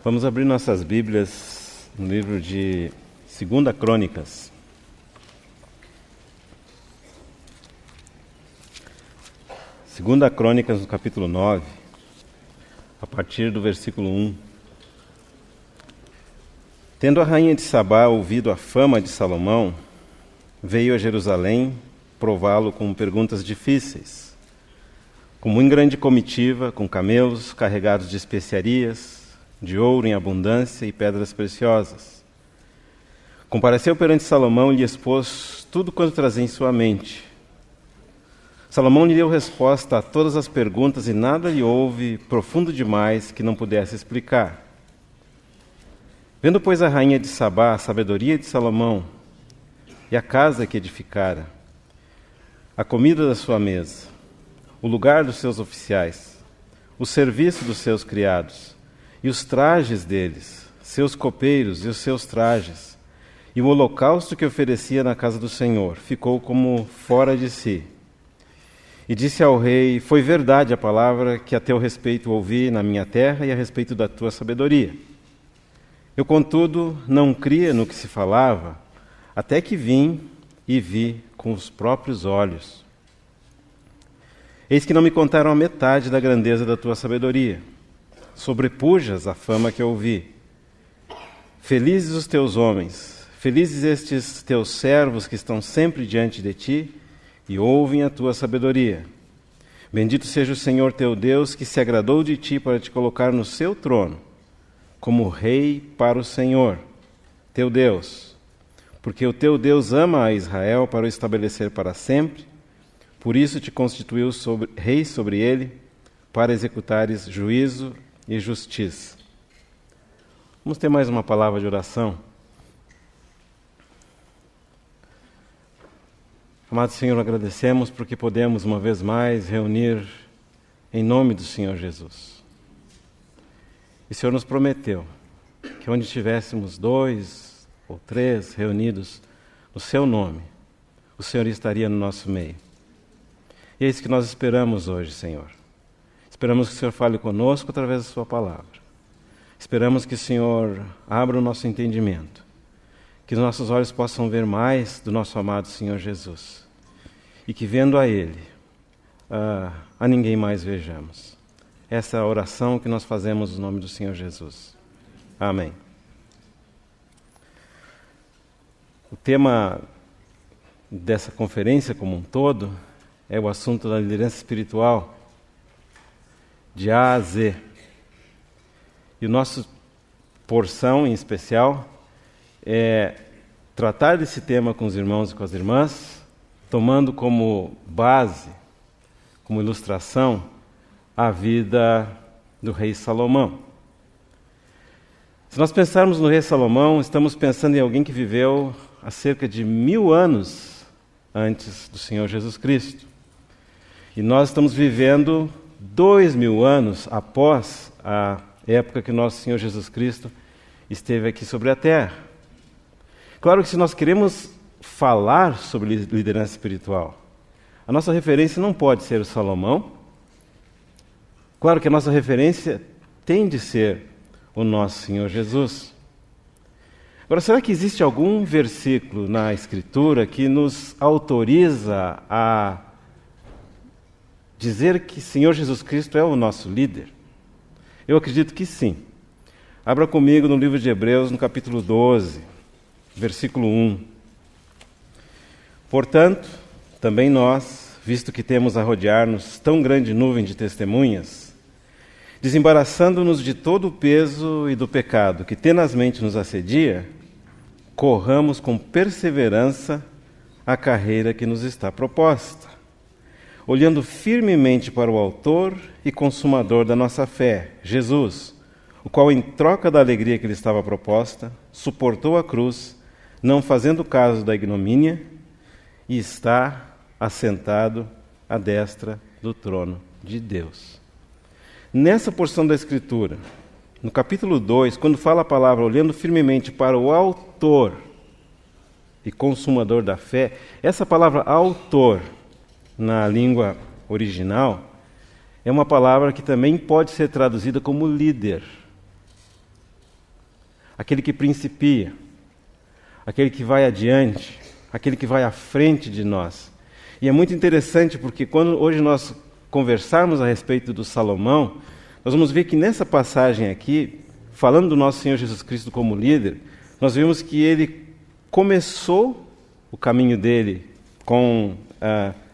Vamos abrir nossas Bíblias no livro de 2 Crônicas. Segunda Crônicas, no capítulo 9, a partir do versículo 1. Tendo a rainha de Sabá ouvido a fama de Salomão, veio a Jerusalém prová-lo com perguntas difíceis, com muito grande comitiva, com camelos carregados de especiarias, de ouro em abundância e pedras preciosas. Compareceu perante Salomão e lhe expôs tudo quanto trazia em sua mente. Salomão lhe deu resposta a todas as perguntas e nada lhe houve profundo demais que não pudesse explicar. Vendo, pois, a rainha de Sabá a sabedoria de Salomão e a casa que edificara, a comida da sua mesa, o lugar dos seus oficiais, o serviço dos seus criados, e os trajes deles, seus copeiros e os seus trajes, e o holocausto que oferecia na casa do Senhor, ficou como fora de si. E disse ao rei: foi verdade a palavra que a teu respeito ouvi na minha terra e a respeito da tua sabedoria. Eu, contudo, não cria no que se falava, até que vim e vi com os próprios olhos. Eis que não me contaram a metade da grandeza da tua sabedoria. Sobrepujas a fama que ouvi. Felizes os teus homens, felizes estes teus servos que estão sempre diante de ti e ouvem a tua sabedoria. Bendito seja o Senhor teu Deus, que se agradou de ti para te colocar no seu trono, como rei para o Senhor, teu Deus. Porque o teu Deus ama a Israel para o estabelecer para sempre, por isso te constituiu rei sobre ele, para executares juízo e justiça. Vamos ter mais uma palavra de oração. Amado Senhor, agradecemos porque podemos uma vez mais reunir em nome do Senhor Jesus. E o Senhor nos prometeu que onde estivéssemos 2 ou 3 reunidos no seu nome, o Senhor estaria no nosso meio. E é isso que nós esperamos hoje, Senhor. Esperamos que o Senhor fale conosco através da sua palavra. Esperamos que o Senhor abra o nosso entendimento, que os nossos olhos possam ver mais do nosso amado Senhor Jesus, e que vendo a Ele, a ninguém mais vejamos. Essa é a oração que nós fazemos no nome do Senhor Jesus. Amém. O tema dessa conferência como um todo é o assunto da liderança espiritual, de A a Z. E o nosso porção em especial é tratar desse tema com os irmãos e com as irmãs, tomando como base, como ilustração, a vida do rei Salomão. Se nós pensarmos no rei Salomão, estamos pensando em alguém que viveu há cerca de 1000 anos antes do Senhor Jesus Cristo. E nós estamos vivendo 2000 anos após a época que nosso Senhor Jesus Cristo esteve aqui sobre a terra. Claro que se nós queremos falar sobre liderança espiritual, a nossa referência não pode ser o Salomão. Claro que a nossa referência tem de ser o nosso Senhor Jesus. Agora, será que existe algum versículo na Escritura que nos autoriza a dizer que Senhor Jesus Cristo é o nosso líder? Eu acredito que sim. Abra comigo no livro de Hebreus, no capítulo 12, versículo 1. Portanto, também nós, visto que temos a rodear-nos tão grande nuvem de testemunhas, desembaraçando-nos de todo o peso e do pecado que tenazmente nos assedia, corramos com perseverança a carreira que nos está proposta, olhando firmemente para o autor e consumador da nossa fé, Jesus, o qual, em troca da alegria que lhe estava proposta, suportou a cruz, não fazendo caso da ignomínia, e está assentado à destra do trono de Deus. Nessa porção da Escritura, no capítulo 2, quando fala a palavra olhando firmemente para o autor e consumador da fé, essa palavra autor, na língua original, é uma palavra que também pode ser traduzida como líder. aquele que principia, aquele que vai adiante, aquele que vai à frente de nós. E é muito interessante porque quando hoje nós conversarmos a respeito do Salomão, nós vamos ver que nessa passagem aqui, falando do nosso Senhor Jesus Cristo como líder, nós vemos que ele começou o caminho dele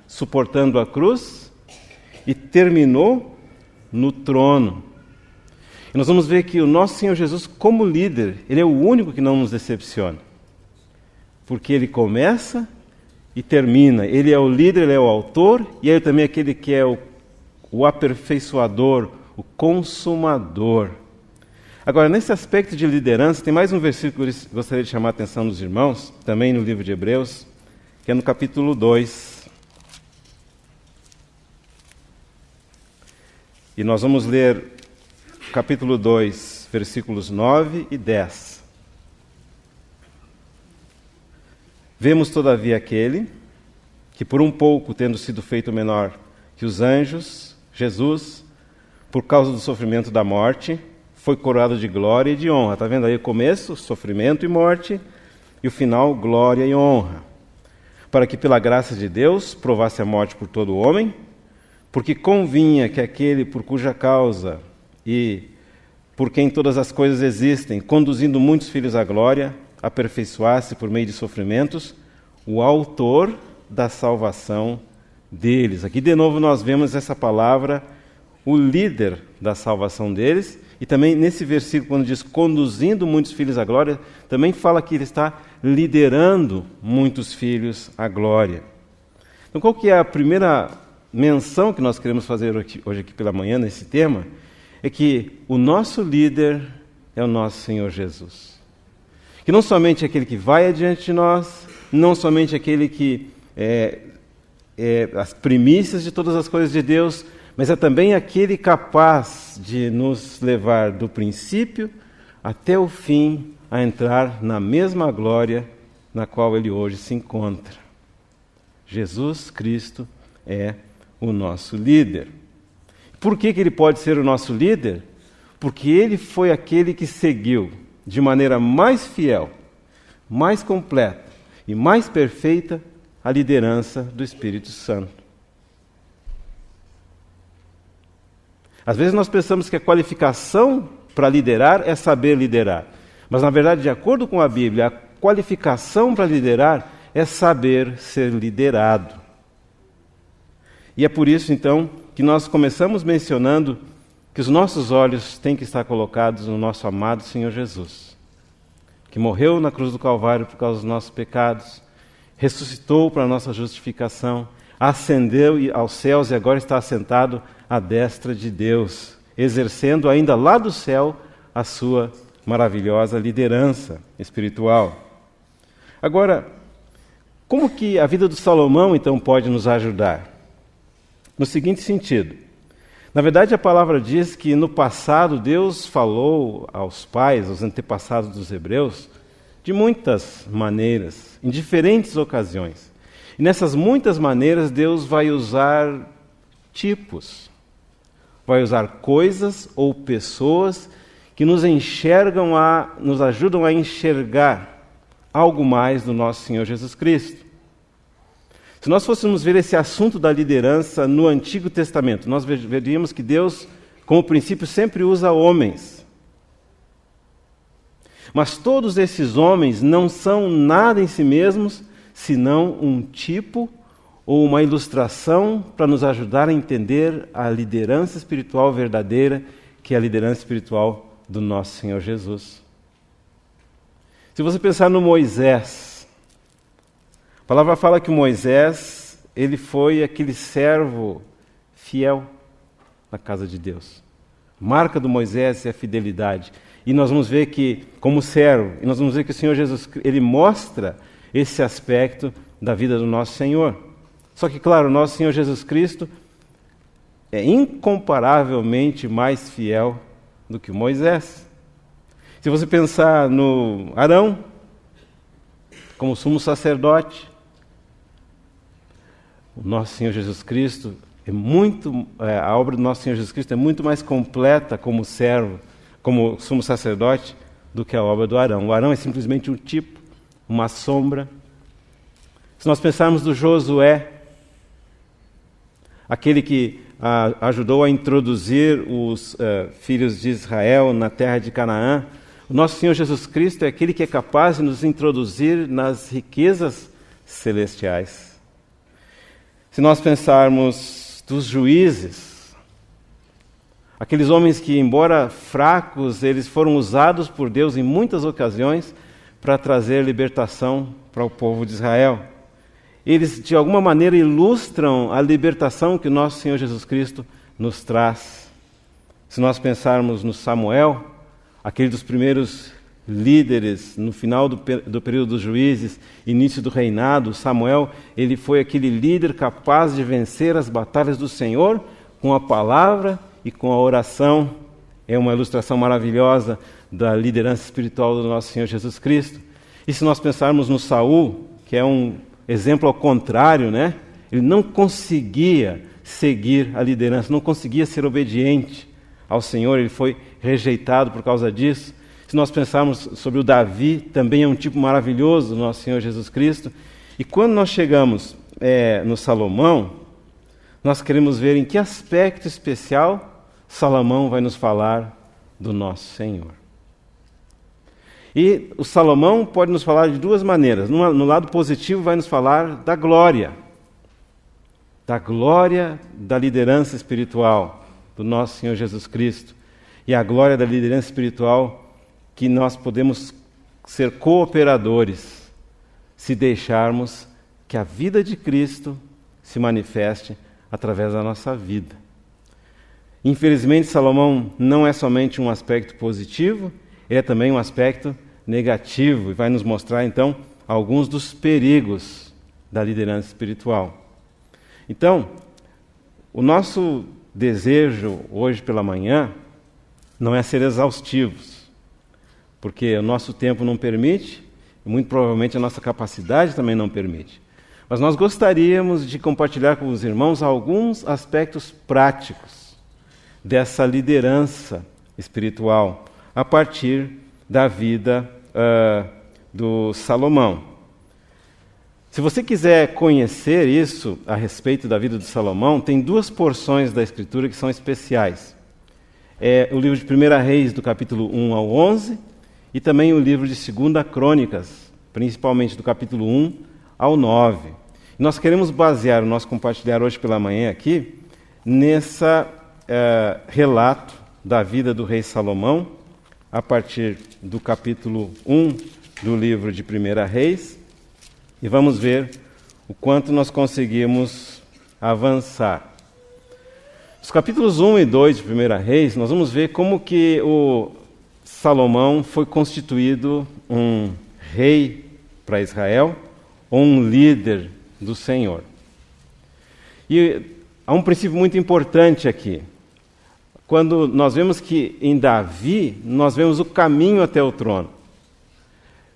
suportando a cruz e terminou no trono. E nós vamos ver que o nosso Senhor Jesus como líder, ele é o único que não nos decepciona. Porque ele começa e termina. Ele é o líder, ele é o autor, e ele também é aquele que é o aperfeiçoador, o consumador. Agora, nesse aspecto de liderança, tem mais um versículo que eu gostaria de chamar a atenção dos irmãos, também no livro de Hebreus, que é no capítulo 2. E nós vamos ler capítulo 2, versículos 9 e 10. Vemos, todavia, aquele que, por um pouco, tendo sido feito menor que os anjos, Jesus, por causa do sofrimento da morte, foi coroado de glória e de honra. Está vendo aí o começo? Sofrimento e morte, e o final, glória e honra. Para que, pela graça de Deus, provasse a morte por todo o homem, porque convinha que aquele por cuja causa e por quem todas as coisas existem, conduzindo muitos filhos à glória, aperfeiçoasse por meio de sofrimentos o autor da salvação deles. Aqui de novo nós vemos essa palavra, o líder da salvação deles, e também nesse versículo quando diz conduzindo muitos filhos à glória, também fala que ele está liderando muitos filhos à glória. Então qual que é a primeira menção que nós queremos fazer hoje aqui pela manhã nesse tema? É que o nosso líder é o nosso Senhor Jesus. Que não somente é aquele que vai adiante de nós, não somente aquele que é as primícias de todas as coisas de Deus, mas é também aquele capaz de nos levar do princípio até o fim a entrar na mesma glória na qual ele hoje se encontra. Jesus Cristo é o nosso líder. Por que ele pode ser o nosso líder? Porque ele foi aquele que seguiu de maneira mais fiel, mais completa e mais perfeita a liderança do Espírito Santo. Às vezes nós pensamos que a qualificação para liderar é saber liderar. Mas, na verdade, de acordo com a Bíblia, a qualificação para liderar é saber ser liderado. E é por isso, então, que nós começamos mencionando que os nossos olhos têm que estar colocados no nosso amado Senhor Jesus, que morreu na cruz do Calvário por causa dos nossos pecados, ressuscitou para a nossa justificação, ascendeu aos céus e agora está assentado à destra de Deus, exercendo ainda lá do céu a sua maravilhosa liderança espiritual. Agora, como que a vida do Salomão, então, pode nos ajudar? No seguinte sentido. Na verdade, a palavra diz que no passado Deus falou aos pais, aos antepassados dos hebreus, de muitas maneiras, em diferentes ocasiões. E nessas muitas maneiras Deus vai usar tipos, vai usar coisas ou pessoas que nos ajudam a enxergar algo mais do nosso Senhor Jesus Cristo. Se nós fôssemos ver esse assunto da liderança no Antigo Testamento, nós veríamos que Deus, como princípio, sempre usa homens. Mas todos esses homens não são nada em si mesmos, senão um tipo ou uma ilustração para nos ajudar a entender a liderança espiritual verdadeira, que é a liderança espiritual do nosso Senhor Jesus. Se você pensar no Moisés, a palavra fala que Moisés, ele foi aquele servo fiel na casa de Deus. A marca do Moisés é a fidelidade. E nós vamos ver que, como servo, e nós vamos ver que o Senhor Jesus, ele mostra esse aspecto da vida do nosso Senhor. Só que, claro, o nosso Senhor Jesus Cristo é incomparavelmente mais fiel do que Moisés. Se você pensar no Arão, como sumo sacerdote, o nosso Senhor Jesus Cristo a obra do nosso Senhor Jesus Cristo é muito mais completa como servo, como sumo sacerdote, do que a obra do Arão. O Arão é simplesmente um tipo, uma sombra. Se nós pensarmos do Josué, aquele que ajudou a introduzir os filhos de Israel na terra de Canaã, o nosso Senhor Jesus Cristo é aquele que é capaz de nos introduzir nas riquezas celestiais. Se nós pensarmos dos juízes, aqueles homens que, embora fracos, eles foram usados por Deus em muitas ocasiões para trazer libertação para o povo de Israel. Eles, de alguma maneira, ilustram a libertação que o nosso Senhor Jesus Cristo nos traz. Se nós pensarmos no Samuel, aquele dos primeiros líderes, no final do período dos juízes, início do reinado, Samuel, ele foi aquele líder capaz de vencer as batalhas do Senhor com a palavra e com a oração. É uma ilustração maravilhosa da liderança espiritual do nosso Senhor Jesus Cristo. E se nós pensarmos no Saul, que é um exemplo ao contrário, né? Ele não conseguia seguir a liderança, não conseguia ser obediente ao Senhor, ele foi rejeitado por causa disso. Se nós pensarmos sobre o Davi, também é um tipo maravilhoso do nosso Senhor Jesus Cristo. E quando nós chegamos no Salomão, nós queremos ver em que aspecto especial Salomão vai nos falar do nosso Senhor. E o Salomão pode nos falar de duas maneiras. No lado positivo vai nos falar da glória da liderança espiritual do nosso Senhor Jesus Cristo. E a glória da liderança espiritual que nós podemos ser cooperadores se deixarmos que a vida de Cristo se manifeste através da nossa vida. Infelizmente, Salomão não é somente um aspecto positivo, ele é também um aspecto negativo e vai nos mostrar, então, alguns dos perigos da liderança espiritual. Então, o nosso desejo hoje pela manhã não é ser exaustivos, porque o nosso tempo não permite, e muito provavelmente a nossa capacidade também não permite. Mas nós gostaríamos de compartilhar com os irmãos alguns aspectos práticos dessa liderança espiritual a partir da vida do Salomão. Se você quiser conhecer isso a respeito da vida de Salomão, tem duas porções da Escritura que são especiais. É o livro de 1 Reis, do capítulo 1 ao 11, e também o livro de 2 Crônicas, principalmente do capítulo 1 ao 9. E nós queremos basear o nosso compartilhar hoje pela manhã aqui nesse relato da vida do rei Salomão, a partir do capítulo 1 do livro de 1 Reis, e vamos ver o quanto nós conseguimos avançar. Nos capítulos 1 e 2 de 1 Reis, nós vamos ver como que o Salomão foi constituído um rei para Israel, ou um líder do Senhor. E há um princípio muito importante aqui. Quando nós vemos que em Davi, nós vemos o caminho até o trono.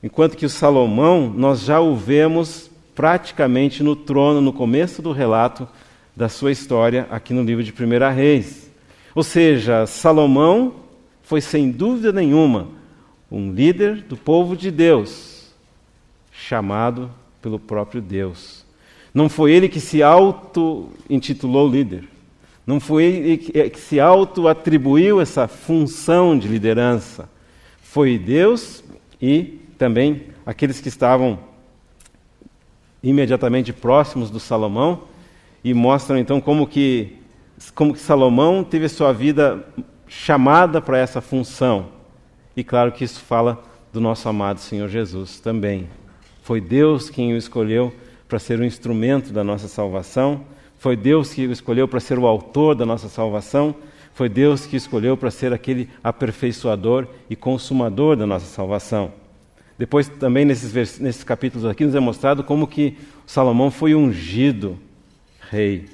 Enquanto que o Salomão, nós já o vemos praticamente no trono, no começo do relato da sua história, aqui no livro de 1 Reis. Ou seja, Salomão foi sem dúvida nenhuma um líder do povo de Deus, chamado pelo próprio Deus. Não foi ele que se auto-intitulou líder. Não foi ele que se auto-atribuiu essa função de liderança. Foi Deus e também aqueles que estavam imediatamente próximos do Salomão e mostram então como que Salomão teve a sua vida chamada para essa função. E claro que isso fala do nosso amado Senhor Jesus também. Foi Deus quem o escolheu para ser o instrumento da nossa salvação. Foi Deus que o escolheu para ser o autor da nossa salvação. Foi Deus que o escolheu para ser aquele aperfeiçoador e consumador da nossa salvação. Depois também nesses capítulos aqui nos é mostrado como que Salomão foi ungido rei.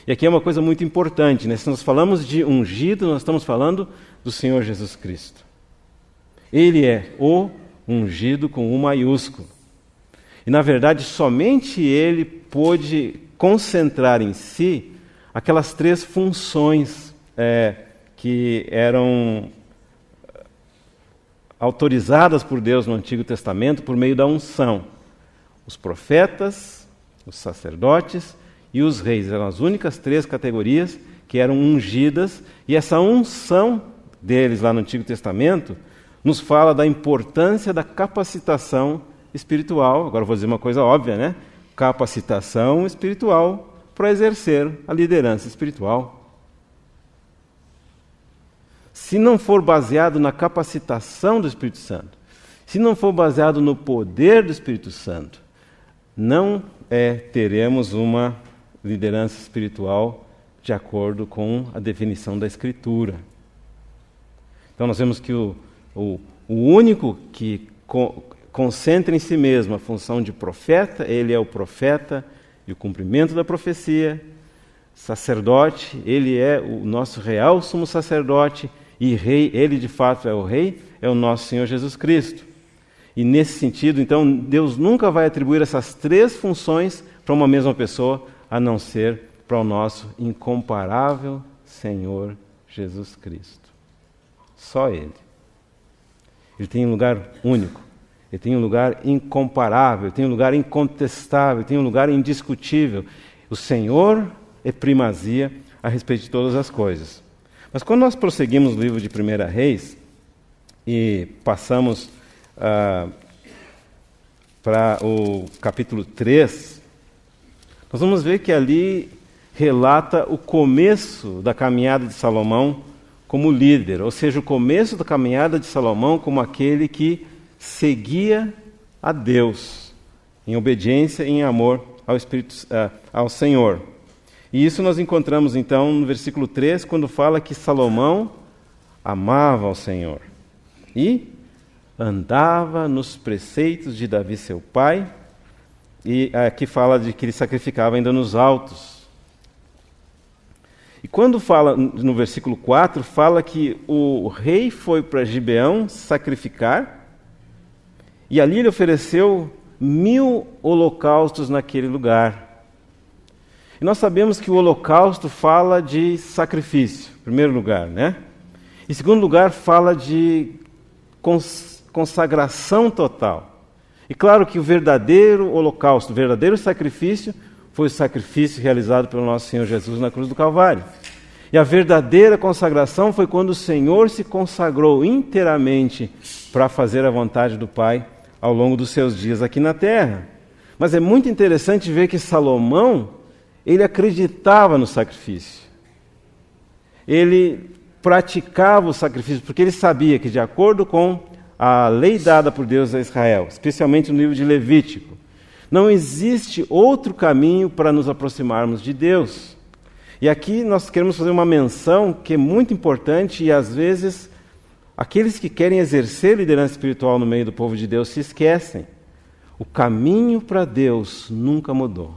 E aqui é uma coisa muito importante, né? Se nós falamos de ungido, nós estamos falando do Senhor Jesus Cristo. Ele é o ungido com U maiúsculo. E na verdade somente ele pôde concentrar em si aquelas três funções que eram autorizadas por Deus no Antigo Testamento por meio da unção. Os profetas, os sacerdotes e os reis eram as únicas 3 categorias que eram ungidas, e essa unção deles lá no Antigo Testamento nos fala da importância da capacitação espiritual. Agora eu vou dizer uma coisa óbvia, né? Capacitação espiritual para exercer a liderança espiritual. Se não for baseado na capacitação do Espírito Santo, se não for baseado no poder do Espírito Santo, não teremos uma liderança espiritual de acordo com a definição da Escritura. Então nós vemos que o único que concentra em si mesmo a função de profeta, ele é o profeta e o cumprimento da profecia. Sacerdote, ele é o nosso real sumo sacerdote, e rei, ele de fato é o rei, é o nosso Senhor Jesus Cristo. E nesse sentido, então, Deus nunca vai atribuir essas 3 funções para uma mesma pessoa, a não ser para o nosso incomparável Senhor Jesus Cristo. Só Ele. Ele tem um lugar único, Ele tem um lugar incomparável, Ele tem um lugar incontestável, Ele tem um lugar indiscutível. O Senhor é primazia a respeito de todas as coisas. Mas quando nós prosseguimos o livro de 1 Reis e passamos para o capítulo 3, nós vamos ver que ali relata o começo da caminhada de Salomão como líder, ou seja, o começo da caminhada de Salomão como aquele que seguia a Deus em obediência e em amor ao Senhor. E isso nós encontramos então no versículo 3, quando fala que Salomão amava ao Senhor e andava nos preceitos de Davi seu pai, e aqui fala de que ele sacrificava ainda nos altos. E quando fala no versículo 4, fala que o rei foi para Gibeão sacrificar, e ali ele ofereceu 1000 holocaustos naquele lugar. E nós sabemos que o holocausto fala de sacrifício, em primeiro lugar, né? Em segundo lugar, fala de consagração total. E claro que o verdadeiro holocausto, o verdadeiro sacrifício, foi o sacrifício realizado pelo nosso Senhor Jesus na cruz do Calvário. E a verdadeira consagração foi quando o Senhor se consagrou inteiramente para fazer a vontade do Pai ao longo dos seus dias aqui na terra. Mas é muito interessante ver que Salomão, ele acreditava no sacrifício. Ele praticava o sacrifício, porque ele sabia que, de acordo com a lei dada por Deus a Israel, especialmente no livro de Levítico, não existe outro caminho para nos aproximarmos de Deus. E aqui nós queremos fazer uma menção que é muito importante, e às vezes aqueles que querem exercer liderança espiritual no meio do povo de Deus se esquecem. O caminho para Deus nunca mudou.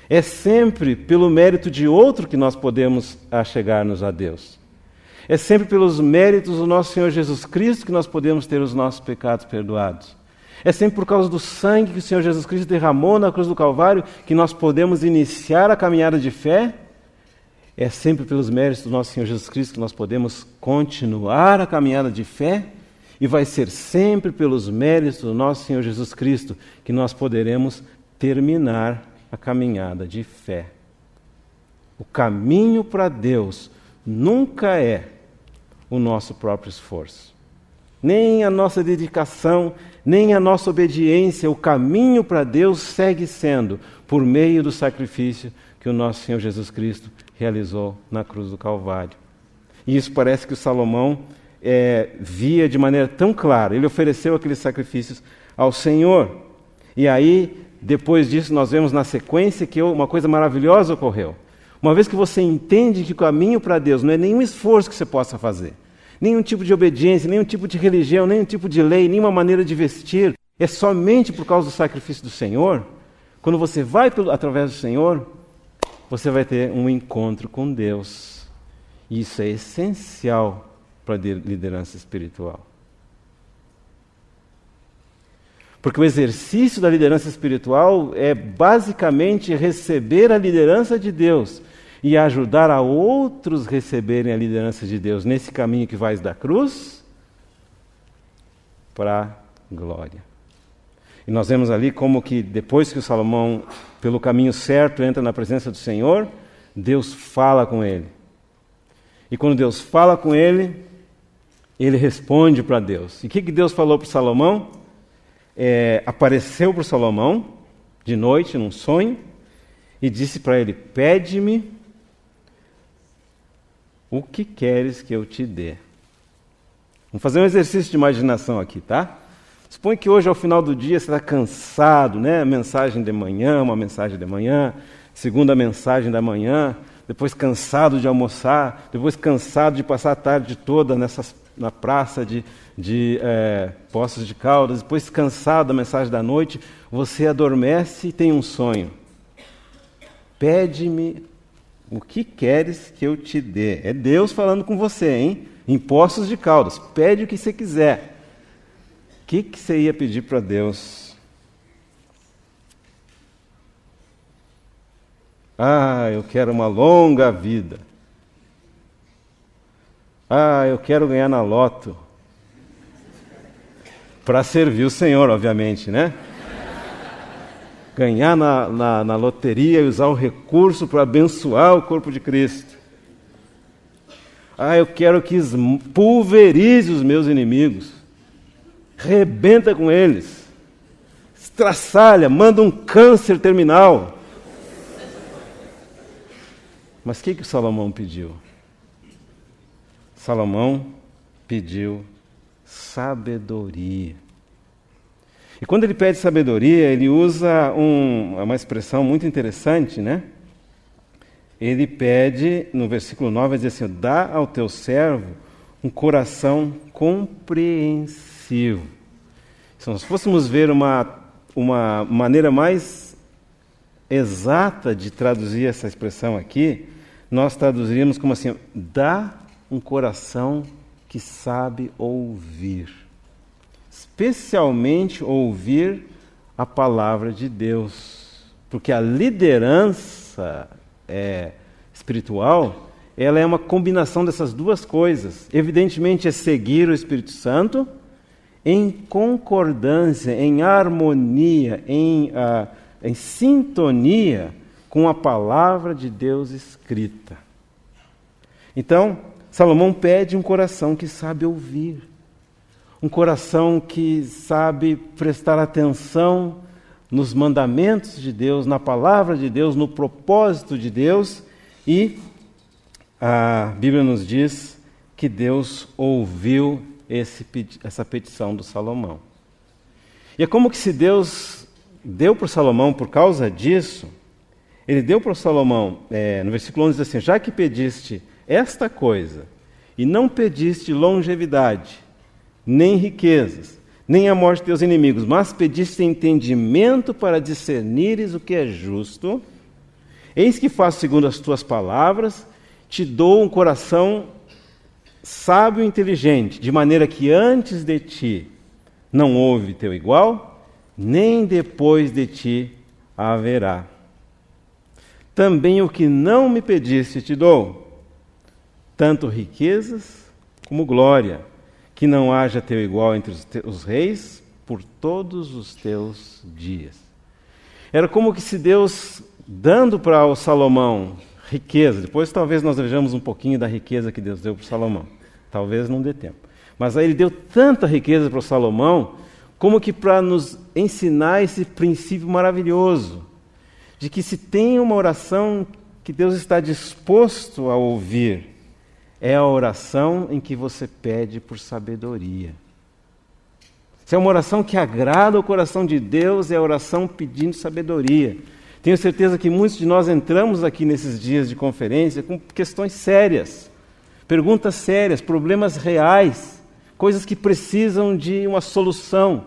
É sempre pelo mérito de outro que nós podemos achegar-nos a Deus. É sempre pelos méritos do nosso Senhor Jesus Cristo que nós podemos ter os nossos pecados perdoados. É sempre por causa do sangue que o Senhor Jesus Cristo derramou na cruz do Calvário que nós podemos iniciar a caminhada de fé. É sempre pelos méritos do nosso Senhor Jesus Cristo que nós podemos continuar a caminhada de fé. E vai ser sempre pelos méritos do nosso Senhor Jesus Cristo que nós poderemos terminar a caminhada de fé. O caminho para Deus nunca é o nosso próprio esforço, nem a nossa dedicação, nem a nossa obediência. O caminho para Deus segue sendo por meio do sacrifício que o nosso Senhor Jesus Cristo realizou na cruz do Calvário. E isso parece que o Salomão via de maneira tão clara. Ele ofereceu aqueles sacrifícios ao Senhor. E aí, depois disso, nós vemos na sequência que uma coisa maravilhosa ocorreu. Uma vez que você entende que o caminho para Deus não é nenhum esforço que você possa fazer, nenhum tipo de obediência, nenhum tipo de religião, nenhum tipo de lei, nenhuma maneira de vestir, é somente por causa do sacrifício do Senhor. Quando você vai através do Senhor, você vai ter um encontro com Deus. E isso é essencial para a liderança espiritual. Porque o exercício da liderança espiritual é basicamente receber a liderança de Deus e ajudar a outros receberem a liderança de Deus nesse caminho que vai da cruz para a glória. E nós vemos ali como que depois que o Salomão, pelo caminho certo, entra na presença do Senhor, Deus fala com ele. E quando Deus fala com ele, ele responde para Deus. E o que Deus falou para Salomão? Apareceu para Salomão de noite, num sonho, e disse para ele: pede-me o que queres que eu te dê. Vamos fazer um exercício de imaginação aqui, tá? Suponha que hoje, ao final do dia, você está cansado, né? Mensagem de manhã, uma mensagem de manhã, segunda mensagem da manhã, depois cansado de almoçar, depois cansado de passar a tarde toda na praça de Poços de Caldas, depois cansado da mensagem da noite, você adormece e tem um sonho. Pede-me o que queres que eu te dê. É Deus falando com você, hein? Em Poços de Caldas. Pede o que você quiser. O que você ia pedir para Deus? Eu quero uma longa vida. Eu quero ganhar na loto. Para servir o Senhor, obviamente, né? Ganhar na loteria e usar o recurso para abençoar o corpo de Cristo. Eu quero que pulverize os meus inimigos. Rebenta com eles. Estraçalha, manda um câncer terminal. Mas o que o Salomão pediu? Salomão pediu sabedoria. E quando ele pede sabedoria, ele usa uma expressão muito interessante, né? Ele pede, no versículo 9, ele diz assim: dá ao teu servo um coração compreensivo. Se nós fôssemos ver uma maneira mais exata de traduzir essa expressão aqui, nós traduziríamos como assim: dá um coração que sabe ouvir. Especialmente ouvir a palavra de Deus. Porque a liderança espiritual, ela é uma combinação dessas duas coisas. Evidentemente é seguir o Espírito Santo em concordância, em harmonia, em sintonia com a palavra de Deus escrita. Então, Salomão pede um coração que sabe ouvir, um coração que sabe prestar atenção nos mandamentos de Deus, na palavra de Deus, no propósito de Deus, e a Bíblia nos diz que Deus ouviu essa petição do Salomão. E é como que se Deus deu para Salomão, por causa disso, ele deu para Salomão, no versículo 11 diz assim: já que pediste esta coisa, e não pediste longevidade, nem riquezas, nem a morte de teus inimigos, mas pediste entendimento para discernires o que é justo, eis que faço segundo as tuas palavras, te dou um coração sábio e inteligente, de maneira que antes de ti não houve teu igual, nem depois de ti haverá. Também o que não me pediste te dou, tanto riquezas como glória, que não haja teu igual entre os reis por todos os teus dias. Era como que se Deus, dando para o Salomão riqueza, depois talvez nós vejamos um pouquinho da riqueza que Deus deu para o Salomão, talvez não dê tempo, mas aí ele deu tanta riqueza para o Salomão, como que para nos ensinar esse princípio maravilhoso, de que se tem uma oração que Deus está disposto a ouvir, é a oração em que você pede por sabedoria. Se é uma oração que agrada o coração de Deus, é a oração pedindo sabedoria. Tenho certeza que muitos de nós entramos aqui nesses dias de conferência com questões sérias, perguntas sérias, problemas reais, coisas que precisam de uma solução.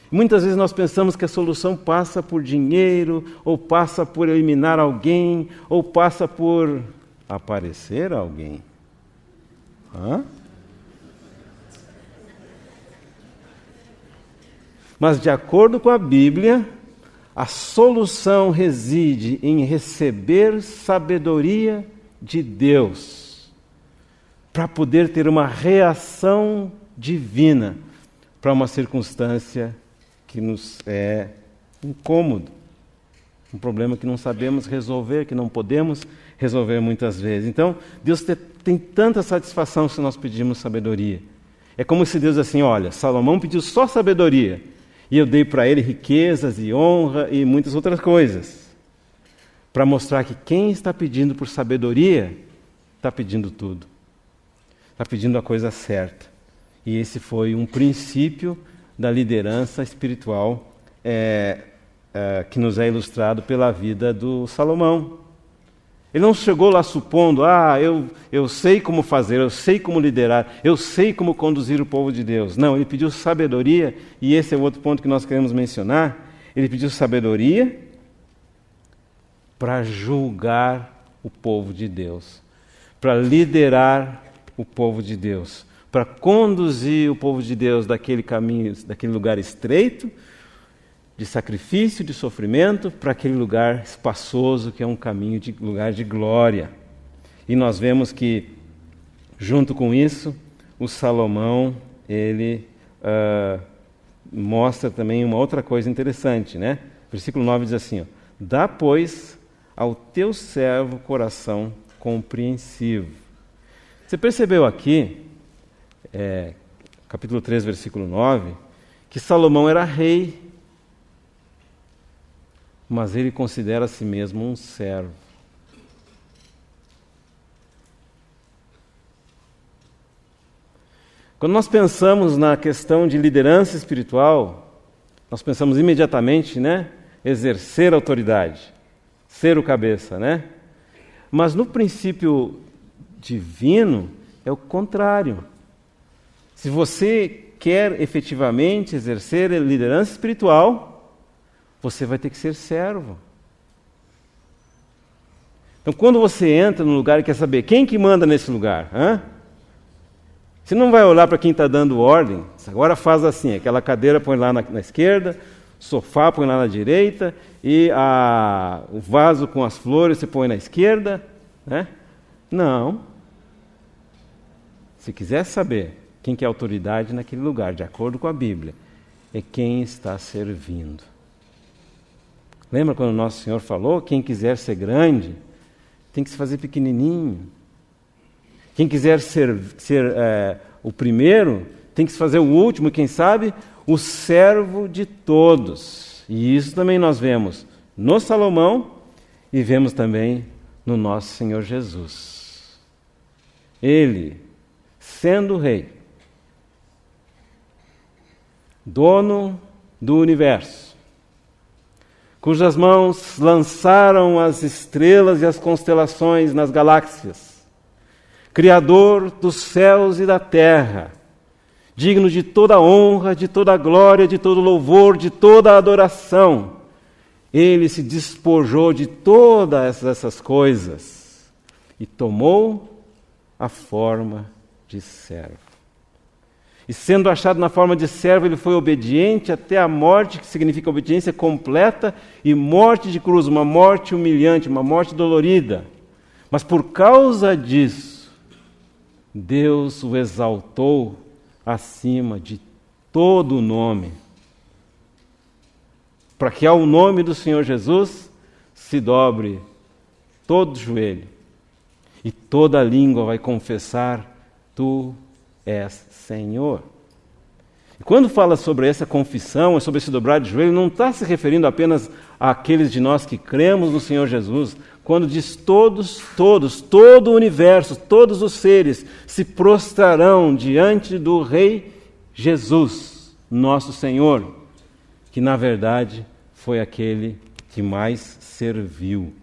Muitas vezes nós pensamos que a solução passa por dinheiro, ou passa por eliminar alguém, ou passa por aparecer alguém. Mas de acordo com a Bíblia, a solução reside em receber sabedoria de Deus, para poder ter uma reação divina, para uma circunstância que nos é incômodo, um problema que não sabemos resolver, que não podemos resolver muitas vezes. Então, Deus tem tanta satisfação se nós pedimos sabedoria. É como se Deus assim, olha, Salomão pediu só sabedoria, e eu dei para ele riquezas e honra e muitas outras coisas, para mostrar que quem está pedindo por sabedoria, está pedindo tudo. Está pedindo a coisa certa. E esse foi um princípio da liderança espiritual que nos é ilustrado pela vida do Salomão. Ele não chegou lá supondo, eu sei como fazer, eu sei como liderar, eu sei como conduzir o povo de Deus. Não, ele pediu sabedoria, e esse é o outro ponto que nós queremos mencionar. Ele pediu sabedoria para julgar o povo de Deus, para liderar o povo de Deus, para conduzir o povo de Deus daquele caminho, daquele lugar estreito, de sacrifício, de sofrimento, para aquele lugar espaçoso que é um caminho de lugar de glória. E nós vemos que, junto com isso, o Salomão, ele mostra também uma outra coisa interessante, né? Versículo 9 diz assim, ó, dá, pois, ao teu servo coração compreensivo. Você percebeu aqui, capítulo 3, versículo 9, que Salomão era rei, mas ele considera a si mesmo um servo. Quando nós pensamos na questão de liderança espiritual, nós pensamos imediatamente, né, exercer autoridade, ser o cabeça, né? Mas no princípio divino é o contrário. Se você quer efetivamente exercer a liderança espiritual, você vai ter que ser servo. Então, quando você entra no lugar e quer saber quem que manda nesse lugar, você não vai olhar para quem está dando ordem. Agora faz assim, aquela cadeira põe lá na esquerda, o sofá põe lá na direita, e o vaso com as flores você põe na esquerda, né? Não. Se quiser saber quem que é a autoridade naquele lugar, de acordo com a Bíblia, é quem está servindo. Lembra quando o Nosso Senhor falou, quem quiser ser grande, tem que se fazer pequenininho. Quem quiser ser o primeiro, tem que se fazer o último, quem sabe, o servo de todos. E isso também nós vemos no Salomão e vemos também no nosso Senhor Jesus. Ele, sendo rei, dono do universo, cujas mãos lançaram as estrelas e as constelações nas galáxias, Criador dos céus e da terra, digno de toda honra, de toda glória, de todo louvor, de toda adoração, ele se despojou de todas essas coisas e tomou a forma de servo. E sendo achado na forma de servo, ele foi obediente até a morte, que significa obediência completa, e morte de cruz, uma morte humilhante, uma morte dolorida. Mas por causa disso, Deus o exaltou acima de todo o nome, para que ao nome do Senhor Jesus se dobre todo joelho, e toda língua vai confessar, tu és Senhor. E quando fala sobre essa confissão, sobre esse dobrar de joelho, não está se referindo apenas àqueles de nós que cremos no Senhor Jesus. Quando diz todos, todo o universo, todos os seres se prostrarão diante do Rei Jesus, nosso Senhor, que na verdade foi aquele que mais serviu.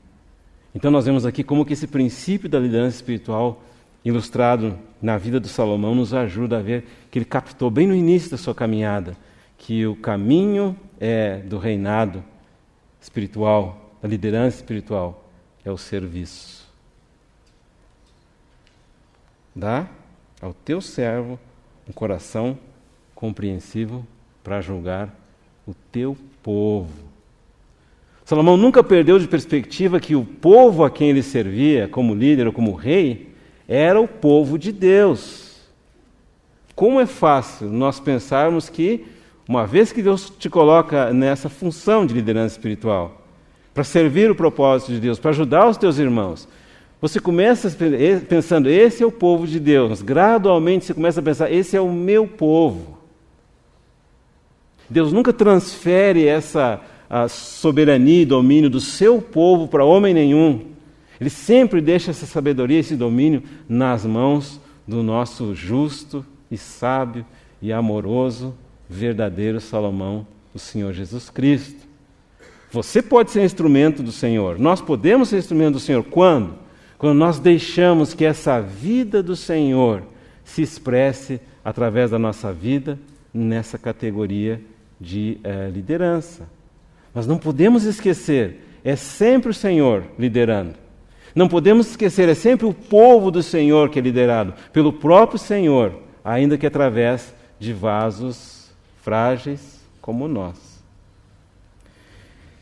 Então nós vemos aqui como que esse princípio da liderança espiritual ilustrado na vida do Salomão nos ajuda a ver que ele captou bem no início da sua caminhada que o caminho do reinado espiritual, da liderança espiritual, é o serviço. Dá ao teu servo um coração compreensivo para julgar o teu povo. Salomão nunca perdeu de perspectiva que o povo a quem ele servia, como líder ou como rei, era o povo de Deus. como é fácil nós pensarmos que, uma vez que Deus te coloca nessa função de liderança espiritual, para servir o propósito de Deus, para ajudar os teus irmãos, você começa pensando, esse é o povo de Deus. Gradualmente você começa a pensar, esse é o meu povo. Deus nunca transfere essa a soberania e domínio do seu povo para homem nenhum. Ele sempre deixa essa sabedoria, esse domínio nas mãos do nosso justo e sábio e amoroso, verdadeiro Salomão, o Senhor Jesus Cristo. Você pode ser instrumento do Senhor. Nós podemos ser instrumento do Senhor. Quando? Quando nós deixamos que essa vida do Senhor se expresse através da nossa vida nessa categoria de liderança. Nós não podemos esquecer, é sempre o Senhor liderando. Não podemos esquecer, é sempre o povo do Senhor que é liderado, pelo próprio Senhor, ainda que através de vasos frágeis como nós.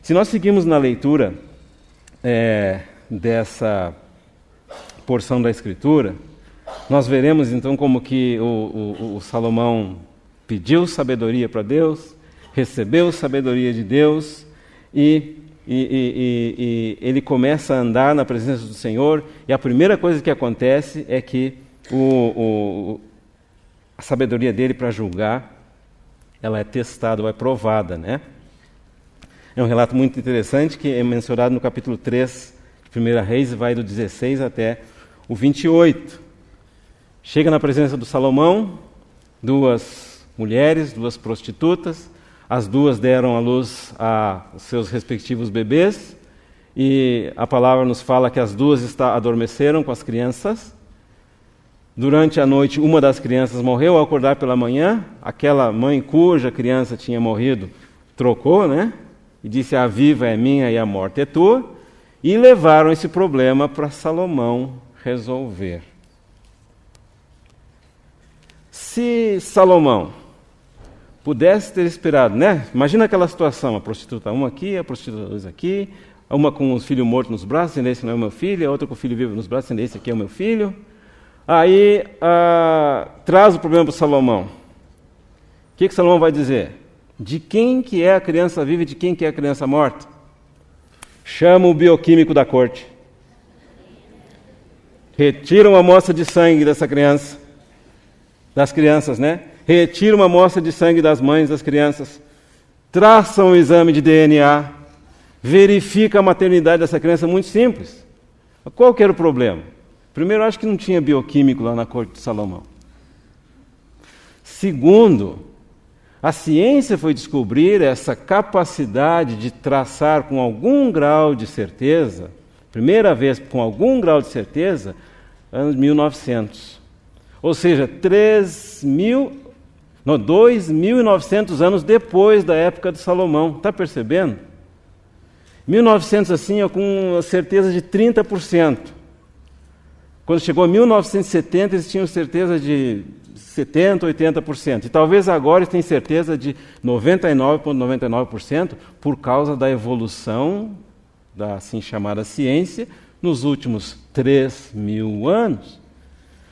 Se nós seguimos na leitura dessa porção da Escritura, nós veremos então como que o Salomão pediu sabedoria para Deus, recebeu sabedoria de Deus e ele começa a andar na presença do Senhor, e a primeira coisa que acontece é que a sabedoria dele para julgar, ela é testada, ou é provada, né? É um relato muito interessante que é mencionado no capítulo 3 de 1 Reis, vai do 16 até o 28. Chega na presença do Salomão, duas mulheres, duas prostitutas. As duas deram à luz a seus respectivos bebês, e a palavra nos fala que as duas adormeceram com as crianças. Durante a noite, uma das crianças morreu. Ao acordar pela manhã, aquela mãe cuja criança tinha morrido trocou, né? E disse, a viva é minha e a morta é tua. E levaram esse problema para Salomão resolver. Se Salomão pudesse ter esperado, né? Imagina aquela situação, a prostituta uma aqui, a prostituta dois aqui, uma com os filhos mortos nos braços, dizendo, esse não é o meu filho, a outra com o filho vivo nos braços, dizendo, esse aqui é o meu filho. Aí traz o problema para Salomão. O que Salomão vai dizer? De quem que é a criança viva e de quem que é a criança morta? Chama o bioquímico da corte. Retira uma amostra de sangue dessa criança, das crianças, né? Retira uma amostra de sangue das mães das crianças, traça um exame de DNA, verifica a maternidade dessa criança, muito simples. Qual que era o problema? Primeiro, eu acho que não tinha bioquímico lá na corte de Salomão. Segundo, a ciência foi descobrir essa capacidade de traçar com algum grau de certeza, primeira vez com algum grau de certeza, anos 1900. Ou seja, 2.900 anos depois da época de Salomão. Está percebendo? 1900 assim, com certeza de 30%. Quando chegou a 1970, eles tinham certeza de 70%, 80%. E talvez agora eles tenham certeza de 99,99% por causa da evolução da assim chamada ciência nos últimos 3.000 anos.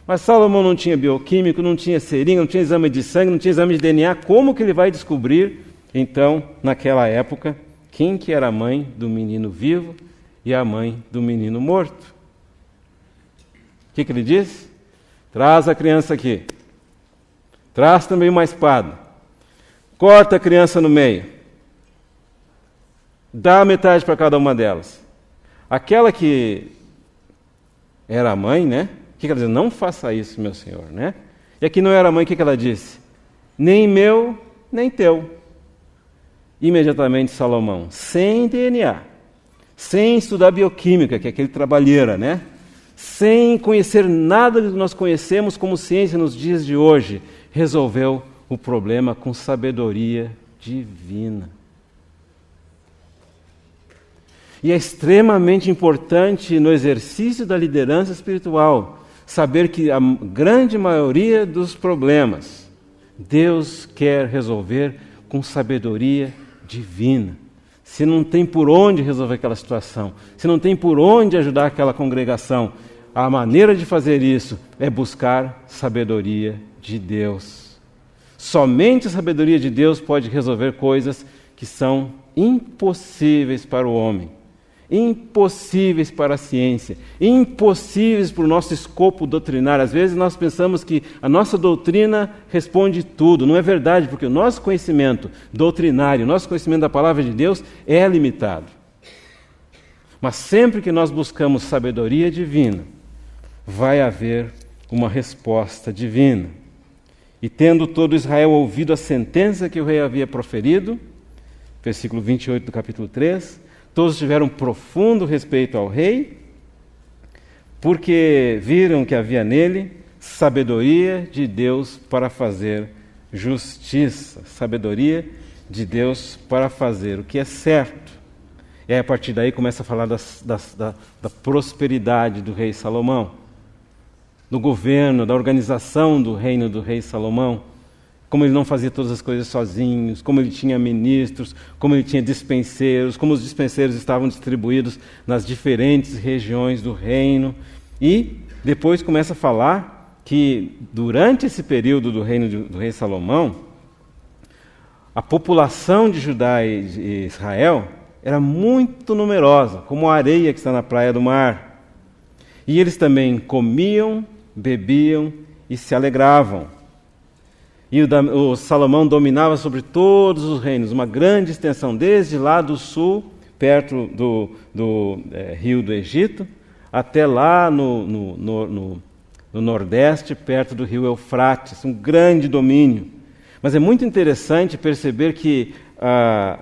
Mas Salomão não tinha bioquímico, não tinha seringa, não tinha exame de sangue, não tinha exame de DNA. Como que ele vai descobrir, então, naquela época, quem que era a mãe do menino vivo e a mãe do menino morto? O que ele diz? Traz a criança aqui. Traz também uma espada. Corta a criança no meio. Dá metade para cada uma delas. Aquela que era a mãe, né? O que ela diz? Não faça isso, meu senhor, né? E aqui não era a mãe, o que ela disse? Nem meu, nem teu. Imediatamente Salomão, sem DNA, sem estudar bioquímica, que é aquele trabalheira, né? Sem conhecer nada do que nós conhecemos como ciência nos dias de hoje, resolveu o problema com sabedoria divina. E é extremamente importante no exercício da liderança espiritual saber que a grande maioria dos problemas Deus quer resolver com sabedoria divina. Se não tem por onde resolver aquela situação, se não tem por onde ajudar aquela congregação, a maneira de fazer isso é buscar sabedoria de Deus. Somente a sabedoria de Deus pode resolver coisas que são impossíveis para o homem, impossíveis para a ciência, impossíveis para o nosso escopo doutrinário. Às vezes nós pensamos que a nossa doutrina responde tudo. Não é verdade, porque o nosso conhecimento doutrinário, o nosso conhecimento da palavra de Deus é limitado. Mas sempre que nós buscamos sabedoria divina, vai haver uma resposta divina. E tendo todo Israel ouvido a sentença que o rei havia proferido, versículo 28 do capítulo 3, todos tiveram profundo respeito ao rei, porque viram que havia nele sabedoria de Deus para fazer justiça, sabedoria de Deus para fazer o que é certo. E aí, a partir daí começa a falar da prosperidade do rei Salomão, do governo, da organização do reino do rei Salomão, como ele não fazia todas as coisas sozinhos, como ele tinha ministros, como ele tinha dispenseiros, como os dispenseiros estavam distribuídos nas diferentes regiões do reino. E depois começa a falar que durante esse período do reino do rei Salomão, a população de Judá e Israel era muito numerosa, como a areia que está na praia do mar. E eles também comiam, bebiam e se alegravam. E o Salomão dominava sobre todos os reinos, uma grande extensão, desde lá do sul, perto do rio do Egito, até lá no nordeste, perto do rio Eufrates, um grande domínio. Mas é muito interessante perceber que a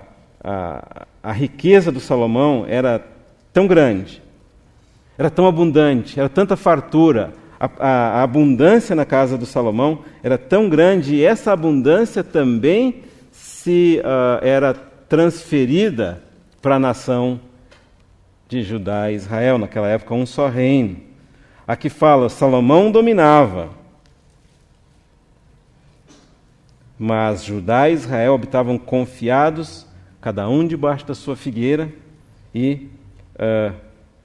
riqueza do Salomão era tão grande, era tão abundante, era tanta fartura. A abundância na casa do Salomão era tão grande, e essa abundância também era transferida para a nação de Judá e Israel, naquela época um só reino. Aqui fala, Salomão dominava, mas Judá e Israel habitavam confiados, cada um debaixo da sua figueira e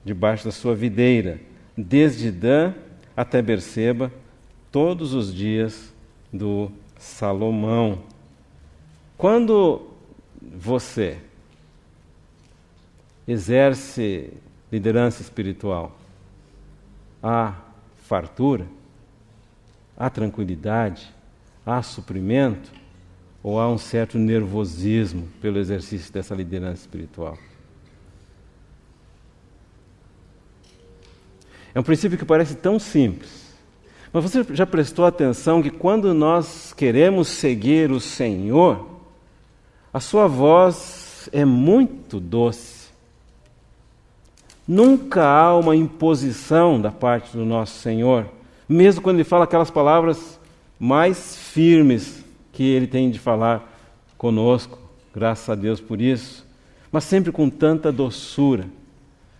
debaixo da sua videira, desde Dan até Berseba, todos os dias do Salomão. Quando você exerce liderança espiritual, há fartura, há tranquilidade, há suprimento, ou há um certo nervosismo pelo exercício dessa liderança espiritual? É um princípio que parece tão simples, mas você já prestou atenção que quando nós queremos seguir o Senhor, a sua voz é muito doce. Nunca há uma imposição da parte do nosso Senhor, mesmo quando Ele fala aquelas palavras mais firmes que Ele tem de falar conosco, graças a Deus por isso, mas sempre com tanta doçura.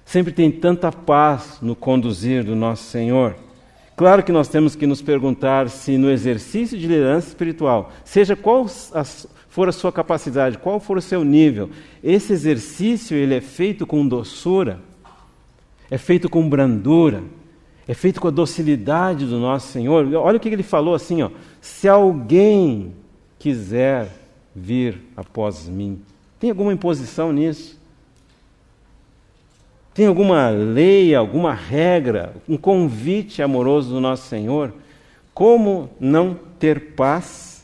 Sempre tem tanta paz no conduzir do nosso Senhor. Claro que nós temos que nos perguntar se no exercício de liderança espiritual, seja qual for a sua capacidade, qual for o seu nível, esse exercício ele é feito com doçura, é feito com brandura, é feito com a docilidade do nosso Senhor. Olha o que ele falou assim, se alguém quiser vir após mim. Tem alguma imposição nisso? Tem alguma lei, alguma regra, um convite amoroso do nosso Senhor? Como não ter paz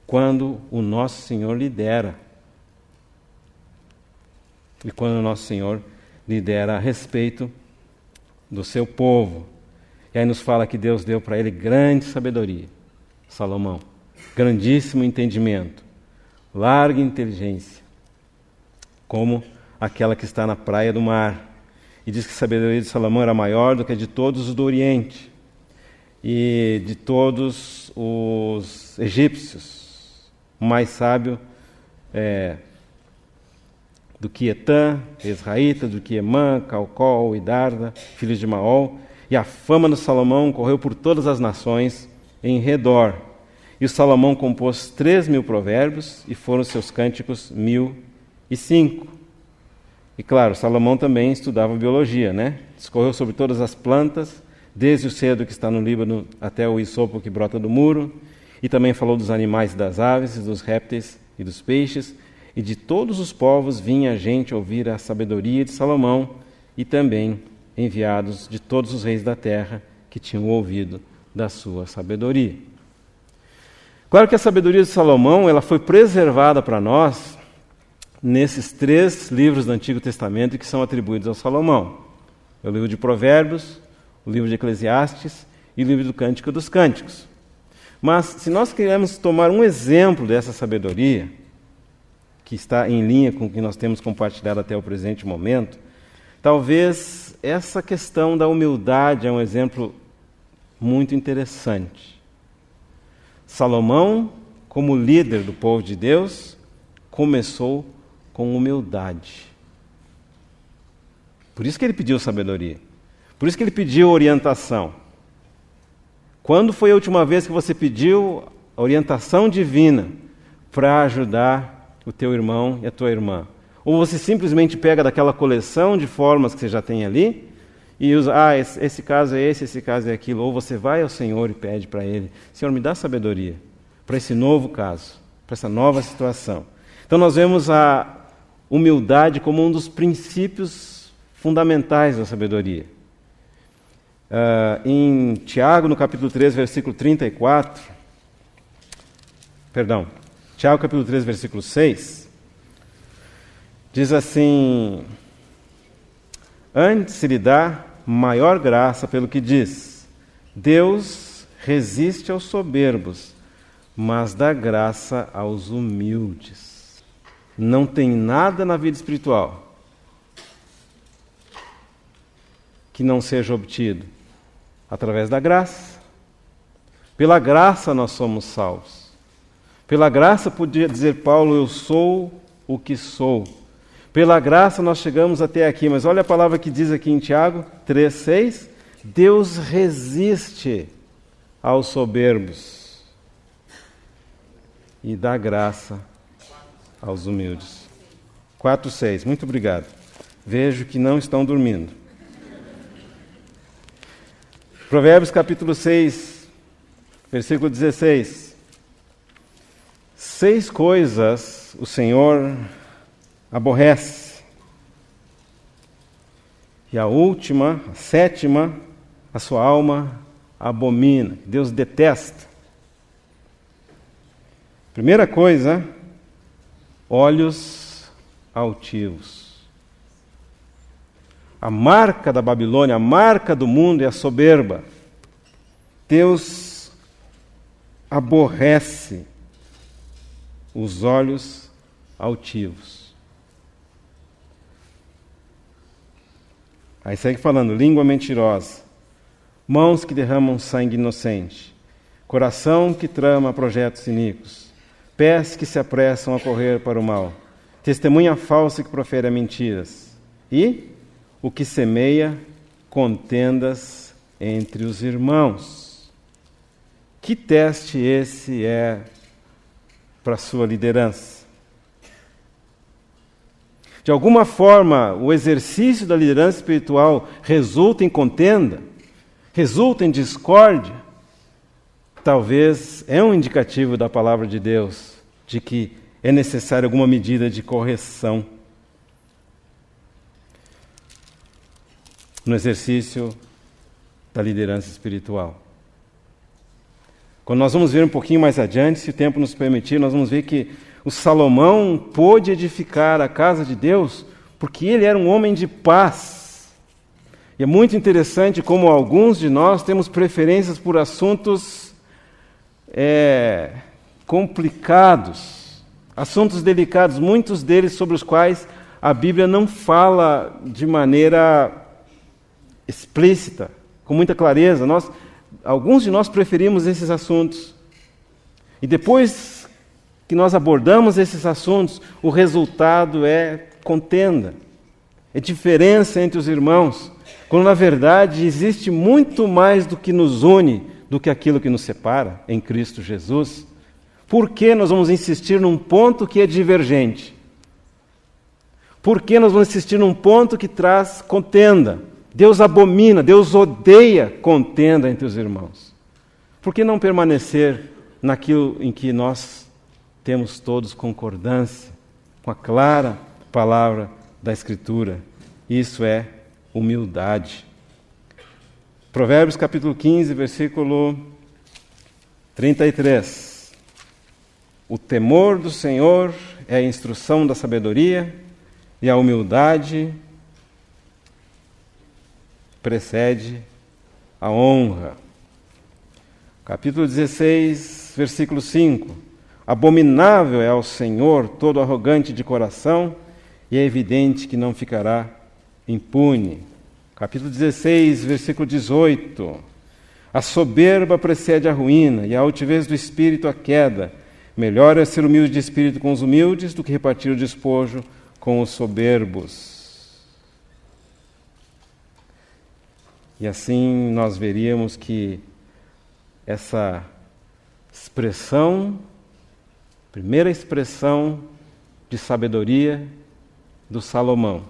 quando o nosso Senhor lidera? E quando o nosso Senhor lidera a respeito do seu povo. E aí nos fala que Deus deu para ele grande sabedoria, Salomão, grandíssimo entendimento, larga inteligência, como aquela que está na praia do mar. E diz que a sabedoria de Salomão era maior do que a de todos os do Oriente e de todos os egípcios. O mais sábio do que Etã, Israíta, do que Emã, Calcol e Darda, filhos de Maol. E a fama do Salomão correu por todas as nações em redor. E o Salomão compôs 3.000 provérbios, e foram seus cânticos 1.005. E claro, Salomão também estudava biologia, né? Discorreu sobre todas as plantas, desde o cedro que está no Líbano até o hisopo que brota do muro, e também falou dos animais e das aves, dos répteis e dos peixes, e de todos os povos vinha gente ouvir a sabedoria de Salomão, e também enviados de todos os reis da terra que tinham ouvido da sua sabedoria. Claro que a sabedoria de Salomão ela foi preservada para nós nesses 3 livros do Antigo Testamento que são atribuídos ao Salomão. É o livro de Provérbios, o livro de Eclesiastes e o livro do Cântico dos Cânticos. Mas se nós queremos tomar um exemplo dessa sabedoria, que está em linha com o que nós temos compartilhado até o presente momento, talvez essa questão da humildade é um exemplo muito interessante. Salomão, como líder do povo de Deus, começou com humildade. Por isso que ele pediu sabedoria. Por isso que ele pediu orientação. Quando foi a última vez que você pediu a orientação divina para ajudar o teu irmão e a tua irmã? Ou você simplesmente pega daquela coleção de formas que você já tem ali e usa, esse caso é esse caso é aquilo. Ou você vai ao Senhor e pede para Ele, Senhor, me dá sabedoria para esse novo caso, para essa nova situação. Então nós vemos a humildade como um dos princípios fundamentais da sabedoria. Em Tiago, no capítulo 3, versículo 34, Tiago capítulo 3, versículo 6, diz assim: antes se lhe dá maior graça pelo que diz, Deus resiste aos soberbos, mas dá graça aos humildes. Não tem nada na vida espiritual que não seja obtido através da graça. Pela graça nós somos salvos. Pela graça, podia dizer Paulo, eu sou o que sou. Pela graça nós chegamos até aqui, mas olha a palavra que diz aqui em Tiago 3,6, Deus resiste aos soberbos e dá graça aos humildes. 4,6, muito obrigado. Vejo que não estão dormindo. Provérbios capítulo 6, versículo 16. 6 coisas o Senhor aborrece. E a última, a 7ª, a sua alma abomina. Deus detesta. Primeira coisa, olhos altivos. A marca da Babilônia, a marca do mundo é a soberba. Deus aborrece os olhos altivos. Aí segue falando, língua mentirosa, mãos que derramam sangue inocente, coração que trama projetos iníquos, pés que se apressam a correr para o mal, testemunha falsa que profere mentiras, e o que semeia contendas entre os irmãos. Que teste esse é para a sua liderança? De alguma forma, o exercício da liderança espiritual resulta em contenda, resulta em discórdia. Talvez é um indicativo da palavra de Deus de que é necessária alguma medida de correção no exercício da liderança espiritual. Quando nós vamos ver um pouquinho mais adiante, se o tempo nos permitir, nós vamos ver que o Salomão pôde edificar a casa de Deus porque ele era um homem de paz. E é muito interessante como alguns de nós temos preferências por assuntos complicados, assuntos delicados, muitos deles sobre os quais a Bíblia não fala de maneira explícita, com muita clareza. Alguns de nós preferimos esses assuntos. E depois que nós abordamos esses assuntos, o resultado é contenda, é diferença entre os irmãos, quando na verdade existe muito mais do que nos une do que aquilo que nos separa em Cristo Jesus. Por que nós vamos insistir num ponto que é divergente? Por que nós vamos insistir num ponto que traz contenda? Deus abomina, Deus odeia contenda entre os irmãos. Por que não permanecer naquilo em que nós temos todos concordância, com a clara palavra da Escritura? Isso é humildade. Provérbios capítulo 15, versículo 33. O temor do Senhor é a instrução da sabedoria, e a humildade precede a honra. Capítulo 16, versículo 5. Abominável é ao Senhor todo arrogante de coração, e é evidente que não ficará impune. Capítulo 16, versículo 18. A soberba precede a ruína, e a altivez do espírito a queda. Melhor é ser humilde de espírito com os humildes do que repartir o despojo com os soberbos. E assim nós veríamos que essa expressão, primeira expressão de sabedoria do Salomão,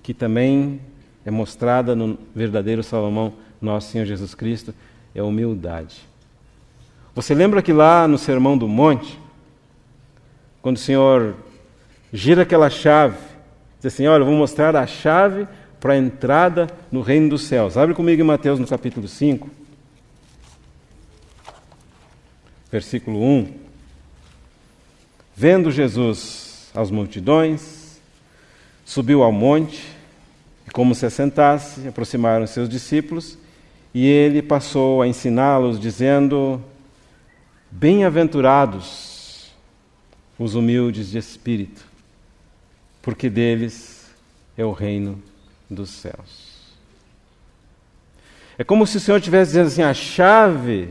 que também é mostrada no verdadeiro Salomão, nosso Senhor Jesus Cristo, é a humildade. Você lembra que lá no Sermão do Monte, quando o Senhor gira aquela chave, diz assim, olha, eu vou mostrar a chave para a entrada no reino dos céus. Abre comigo em Mateus no capítulo 5, versículo 1. Vendo Jesus as multidões, subiu ao monte, e como se assentasse, aproximaram seus discípulos, e ele passou a ensiná-los, dizendo, bem-aventurados os humildes de espírito, porque deles é o reino dos céus. É como se o Senhor estivesse dizendo assim, a chave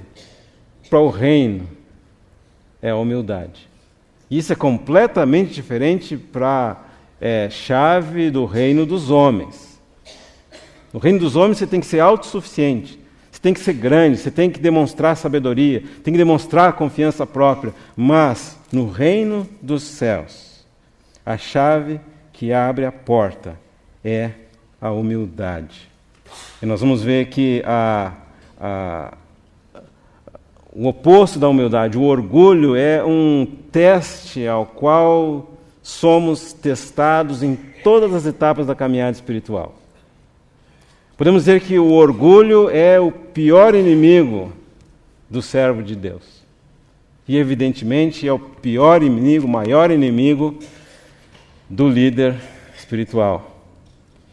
para o reino é a humildade. Isso é completamente diferente para a chave do reino dos homens. No reino dos homens você tem que ser autossuficiente, você tem que ser grande, você tem que demonstrar sabedoria, tem que demonstrar confiança própria. Mas no reino dos céus, a chave que abre a porta é a humildade. E nós vamos ver que o oposto da humildade, o orgulho, é um teste ao qual somos testados em todas as etapas da caminhada espiritual. Podemos dizer que o orgulho é o pior inimigo do servo de Deus. E, evidentemente, é o pior inimigo, o maior inimigo do líder espiritual.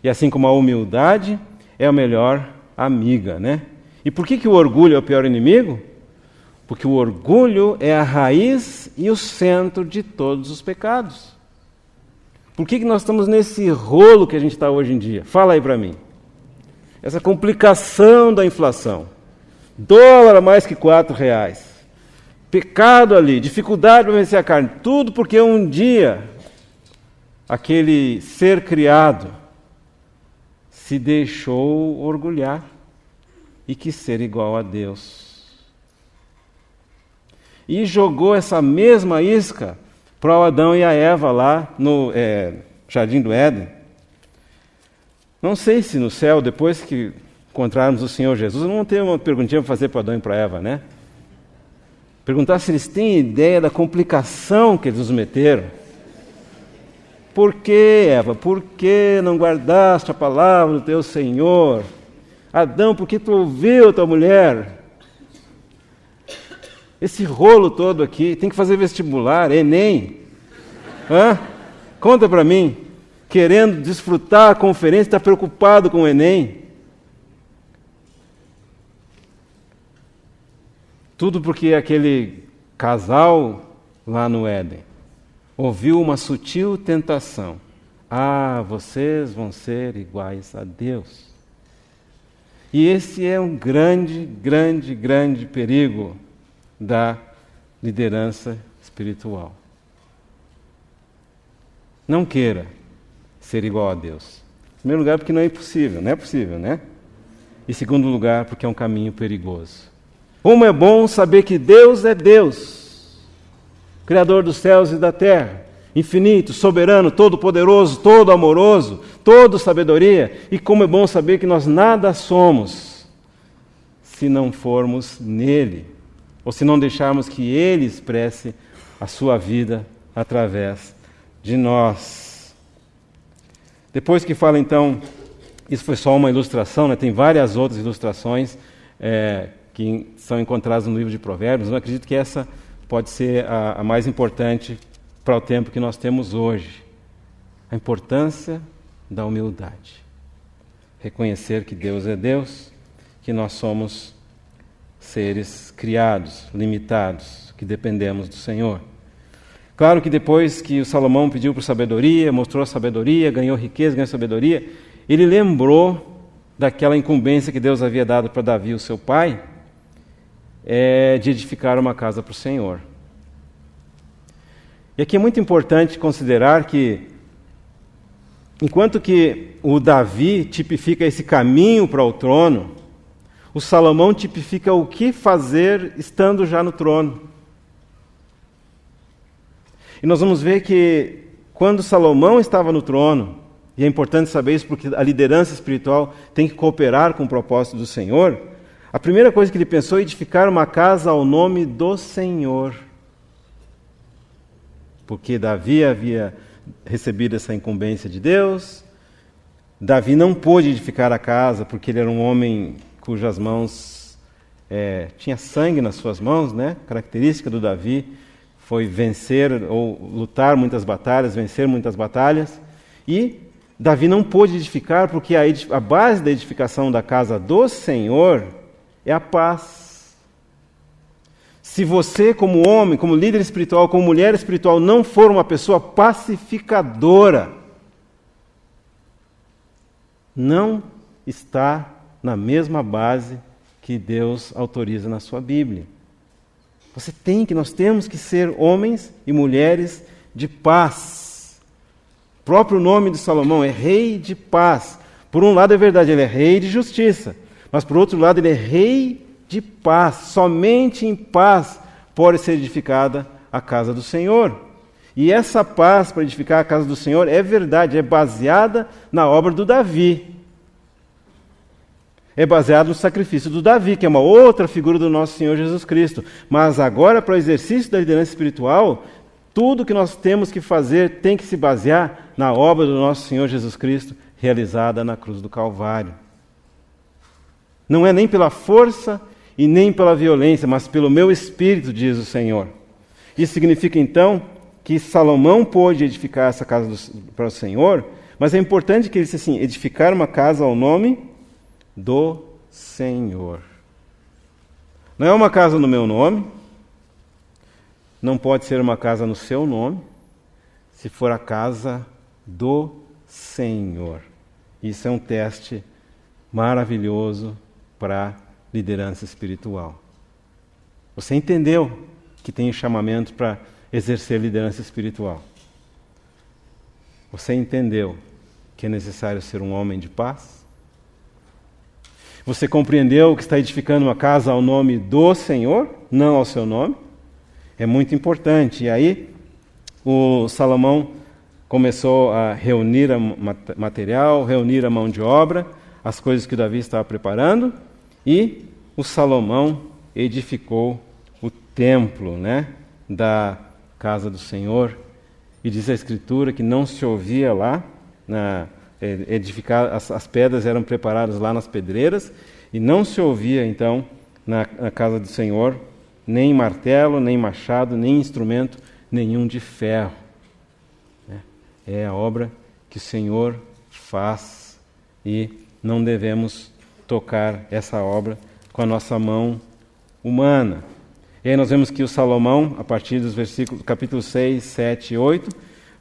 E assim como a humildade é a melhor amiga, né? E por que o orgulho é o pior inimigo? Porque o orgulho é a raiz e o centro de todos os pecados. Por que nós estamos nesse rolo que a gente está hoje em dia? Fala aí para mim. Essa complicação da inflação. Dólar a mais que R$4. Pecado ali, dificuldade para vencer a carne. Tudo porque um dia aquele ser criado se deixou orgulhar e quis ser igual a Deus. E jogou essa mesma isca para o Adão e a Eva lá no Jardim do Éden. Não sei se no céu, depois que encontrarmos o Senhor Jesus, não vamos ter uma perguntinha para fazer para Adão e para Eva, né? Perguntar se eles têm ideia da complicação que eles nos meteram. Por que, Eva? Por que não guardaste a palavra do teu Senhor? Adão, por que tu ouviu a tua mulher? Esse rolo todo aqui, tem que fazer vestibular, Enem. Conta para mim. Querendo desfrutar a conferência, está preocupado com o Enem. Tudo porque aquele casal lá no Éden ouviu uma sutil tentação. Vocês vão ser iguais a Deus. E esse é um grande, grande, grande perigo da liderança espiritual. Não queira ser igual a Deus. Em primeiro lugar, porque não é possível, né? E em segundo lugar, porque é um caminho perigoso. Como é bom saber que Deus é Deus, Criador dos céus e da terra, infinito, soberano, todo-poderoso, todo-amoroso, todo-sabedoria. E como é bom saber que nós nada somos se não formos nele, ou se não deixarmos que ele expresse a sua vida através de nós. Depois que fala então, isso foi só uma ilustração, né? Tem várias outras ilustrações que são encontradas no livro de Provérbios. Eu acredito que essa pode ser a mais importante para o tempo que nós temos hoje. A importância da humildade. Reconhecer que Deus é Deus, que nós somos seres criados, limitados, que dependemos do Senhor. Claro que depois que o Salomão pediu por sabedoria, mostrou a sabedoria, ganhou riqueza, ganhou sabedoria, ele lembrou daquela incumbência que Deus havia dado para Davi, o seu pai, de edificar uma casa para o Senhor. E aqui é muito importante considerar que, enquanto que o Davi tipifica esse caminho para o trono, o Salomão tipifica o que fazer estando já no trono. E nós vamos ver que quando Salomão estava no trono, e é importante saber isso porque a liderança espiritual tem que cooperar com o propósito do Senhor, a primeira coisa que ele pensou é edificar uma casa ao nome do Senhor. Porque Davi havia recebido essa incumbência de Deus. Davi não pôde edificar a casa porque ele era um homem cujas mãos tinha sangue nas suas mãos, né? Característica do Davi foi vencer ou lutar muitas batalhas, vencer muitas batalhas. E Davi não pôde edificar porque a base da edificação da casa do Senhor é a paz. Se você, como homem, como líder espiritual, como mulher espiritual, não for uma pessoa pacificadora, não está na mesma base que Deus autoriza na sua Bíblia. Nós temos que ser homens e mulheres de paz. O próprio nome de Salomão é Rei de Paz. Por um lado é verdade, ele é Rei de Justiça, mas por outro lado ele é Rei de Paz. Somente em paz pode ser edificada a casa do Senhor. E essa paz para edificar a casa do Senhor é verdade, é baseada na obra do Davi. É baseado no sacrifício do Davi, que é uma outra figura do nosso Senhor Jesus Cristo. Mas agora, para o exercício da liderança espiritual, tudo que nós temos que fazer tem que se basear na obra do nosso Senhor Jesus Cristo, realizada na cruz do Calvário. Não é nem pela força e nem pela violência, mas pelo meu espírito, diz o Senhor. Isso significa, então, que Salomão pôde edificar essa casa para o Senhor, mas é importante que ele disse assim, edificar uma casa ao nome do Senhor. Não é uma casa no meu nome, não pode ser uma casa no seu nome, se for a casa do Senhor. Isso é um teste maravilhoso para a liderança espiritual. Você entendeu que tem um chamamento para exercer liderança espiritual. Você entendeu que é necessário ser um homem de paz? Você compreendeu que está edificando uma casa ao nome do Senhor, não ao seu nome? É muito importante. E aí, o Salomão começou a reunir material, reunir a mão de obra, as coisas que Davi estava preparando, e o Salomão edificou o templo, né, da casa do Senhor. E diz a Escritura que não se ouvia lá, as pedras eram preparadas lá nas pedreiras, e não se ouvia, então, na casa do Senhor, nem martelo, nem machado, nem instrumento nenhum de ferro. É a obra que o Senhor faz, e não devemos tocar essa obra com a nossa mão humana. E aí nós vemos que o Salomão, a partir dos versículos, capítulo 6, 7 e 8,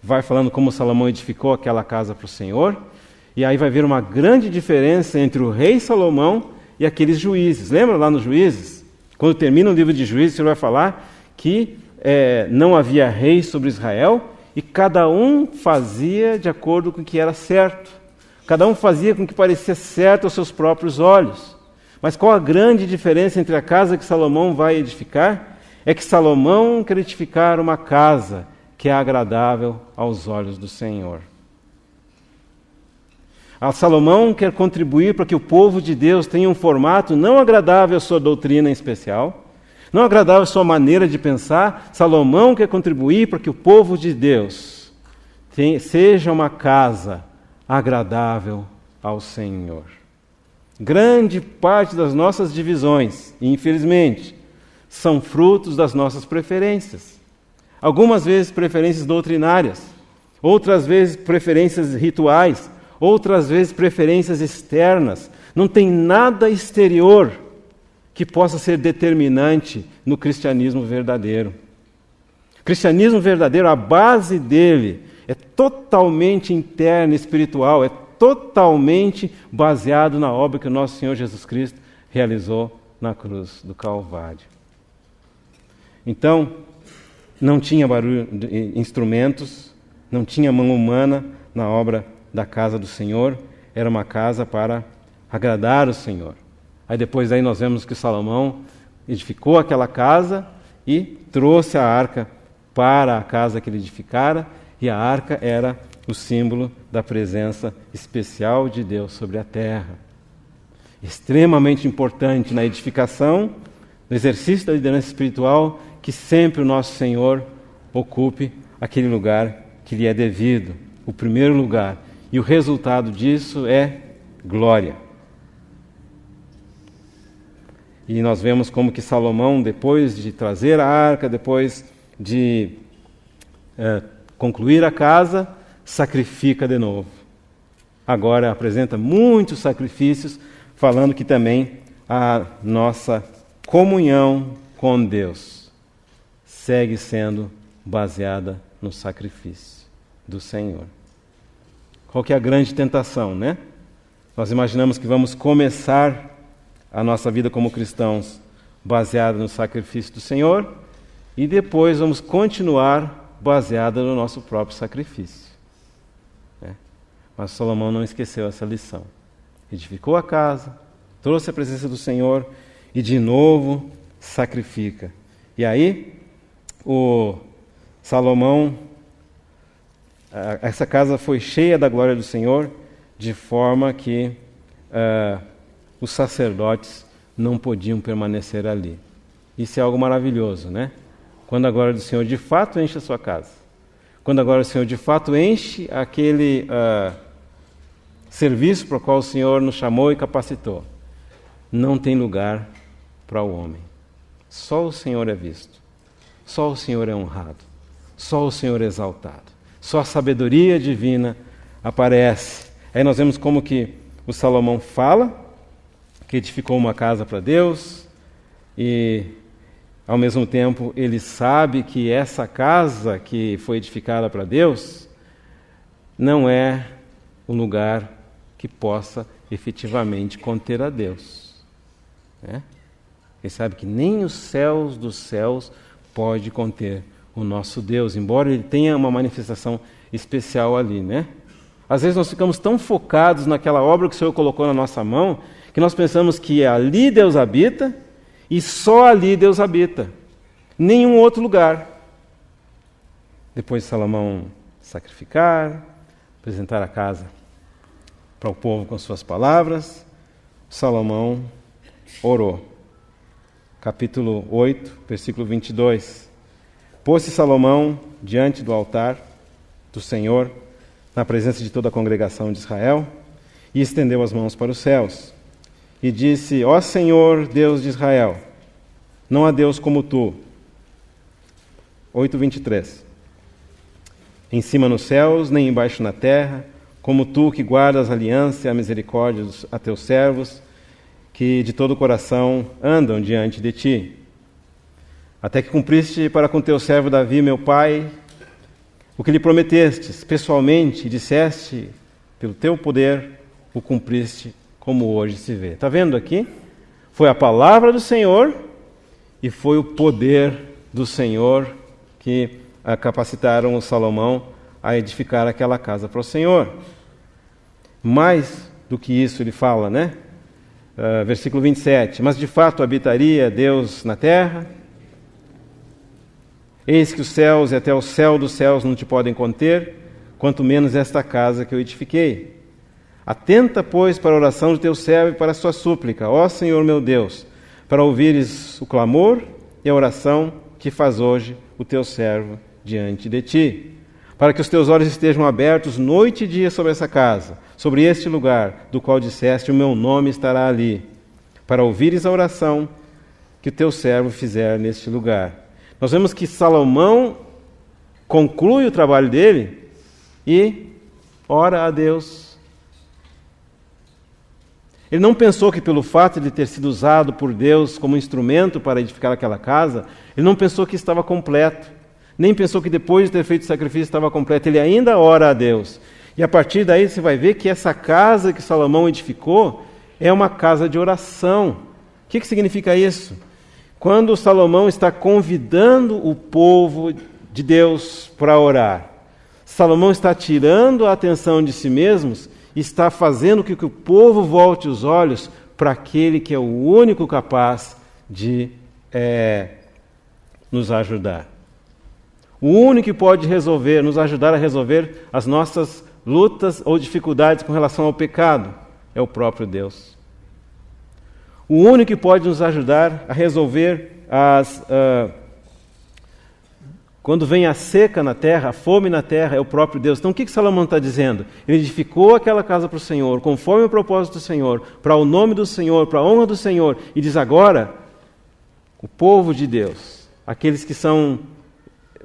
vai falando como Salomão edificou aquela casa para o Senhor, e aí vai haver uma grande diferença entre o rei Salomão e aqueles juízes. Lembra lá nos Juízes? Quando termina o livro de Juízes, ele vai falar que não havia rei sobre Israel, e cada um fazia de acordo com o que era certo. Cada um fazia com o que parecia certo aos seus próprios olhos. Mas qual a grande diferença entre a casa que Salomão vai edificar? É que Salomão quer edificar uma casa que é agradável aos olhos do Senhor. Salomão quer contribuir para que o povo de Deus tenha um formato não agradável à sua doutrina em especial, não agradável à sua maneira de pensar. Salomão quer contribuir para que o povo de Deus seja uma casa agradável ao Senhor. Grande parte das nossas divisões, infelizmente, são frutos das nossas preferências. Algumas vezes preferências doutrinárias, outras vezes preferências rituais, outras vezes preferências externas. Não tem nada exterior que possa ser determinante no cristianismo verdadeiro. O cristianismo verdadeiro, a base dele é totalmente interna, espiritual, é totalmente baseado na obra que o nosso Senhor Jesus Cristo realizou na cruz do Calvário. Então, não tinha barulho de instrumentos, não tinha mão humana na obra da casa do Senhor, era uma casa para agradar o Senhor. Aí depois nós vemos que Salomão edificou aquela casa e trouxe a arca para a casa que ele edificara, e a arca era o símbolo da presença especial de Deus sobre a terra. Extremamente importante na edificação, no exercício da liderança espiritual, que sempre o nosso Senhor ocupe aquele lugar que lhe é devido, o primeiro lugar. E o resultado disso é glória. E nós vemos como que Salomão, depois de trazer a arca, depois de concluir a casa, sacrifica de novo. Agora apresenta muitos sacrifícios, falando que também a nossa comunhão com Deus segue sendo baseada no sacrifício do Senhor. Qual que é a grande tentação, né? Nós imaginamos que vamos começar a nossa vida como cristãos baseada no sacrifício do Senhor e depois vamos continuar baseada no nosso próprio sacrifício. Né? Mas Salomão não esqueceu essa lição. Edificou a casa, trouxe a presença do Senhor e de novo sacrifica. E aí, o Salomão, essa casa foi cheia da glória do Senhor, de forma que os sacerdotes não podiam permanecer ali. Isso é algo maravilhoso, né? Quando a glória do Senhor de fato enche a sua casa, quando a glória do Senhor de fato enche aquele serviço para o qual o Senhor nos chamou e capacitou, não tem lugar para o homem. Só o Senhor é visto, só o Senhor é honrado, só o Senhor é exaltado, só a sabedoria divina aparece. Aí nós vemos como que o Salomão fala que edificou uma casa para Deus e, ao mesmo tempo, ele sabe que essa casa que foi edificada para Deus não é um lugar que possa efetivamente conter a Deus. Né? Ele sabe que nem os céus dos céus pode conter o nosso Deus, embora ele tenha uma manifestação especial ali, né? Às vezes nós ficamos tão focados naquela obra que o Senhor colocou na nossa mão, que nós pensamos que ali Deus habita e só ali Deus habita, nenhum outro lugar. Depois de Salomão sacrificar, apresentar a casa para o povo com suas palavras, Salomão orou. Capítulo 8, versículo 22. Pôs-se Salomão diante do altar do Senhor, na presença de toda a congregação de Israel, e estendeu as mãos para os céus, e disse: Ó Senhor, Deus de Israel, não há Deus como tu. 8:23. Em cima nos céus, nem embaixo na terra, como tu que guardas a aliança e a misericórdia a teus servos, que de todo o coração andam diante de ti. Até que cumpriste para com teu servo Davi, meu pai, o que lhe prometestes pessoalmente e disseste, pelo teu poder, o cumpriste como hoje se vê. Está vendo aqui? Foi a palavra do Senhor e foi o poder do Senhor que capacitaram o Salomão a edificar aquela casa para o Senhor. Mais do que isso ele fala, né? Versículo 27. Mas de fato habitaria Deus na terra? Eis que os céus e até o céu dos céus não te podem conter, quanto menos esta casa que eu edifiquei. Atenta, pois, para a oração de teu servo e para a sua súplica, ó Senhor meu Deus, para ouvires o clamor e a oração que faz hoje o teu servo diante de ti, para que os teus olhos estejam abertos noite e dia sobre essa casa, sobre este lugar, do qual disseste, o meu nome estará ali, para ouvires a oração que o teu servo fizer neste lugar. Nós vemos que Salomão conclui o trabalho dele e ora a Deus. Ele não pensou que pelo fato de ter sido usado por Deus como instrumento para edificar aquela casa, ele não pensou que estava completo, nem pensou que depois de ter feito o sacrifício estava completo. Ele ainda ora a Deus. E a partir daí você vai ver que essa casa que Salomão edificou é uma casa de oração. O que significa isso? Quando Salomão está convidando o povo de Deus para orar, Salomão está tirando a atenção de si mesmos e está fazendo com que o povo volte os olhos para aquele que é o único capaz de nos ajudar. O único que pode nos ajudar a resolver as nossas lutas ou dificuldades com relação ao pecado é o próprio Deus. O único que pode nos ajudar a resolver quando vem a seca na terra, a fome na terra, é o próprio Deus. Então o que Salomão está dizendo? Ele edificou aquela casa para o Senhor, conforme o propósito do Senhor, para o nome do Senhor, para a honra do Senhor, e diz agora, o povo de Deus, aqueles que são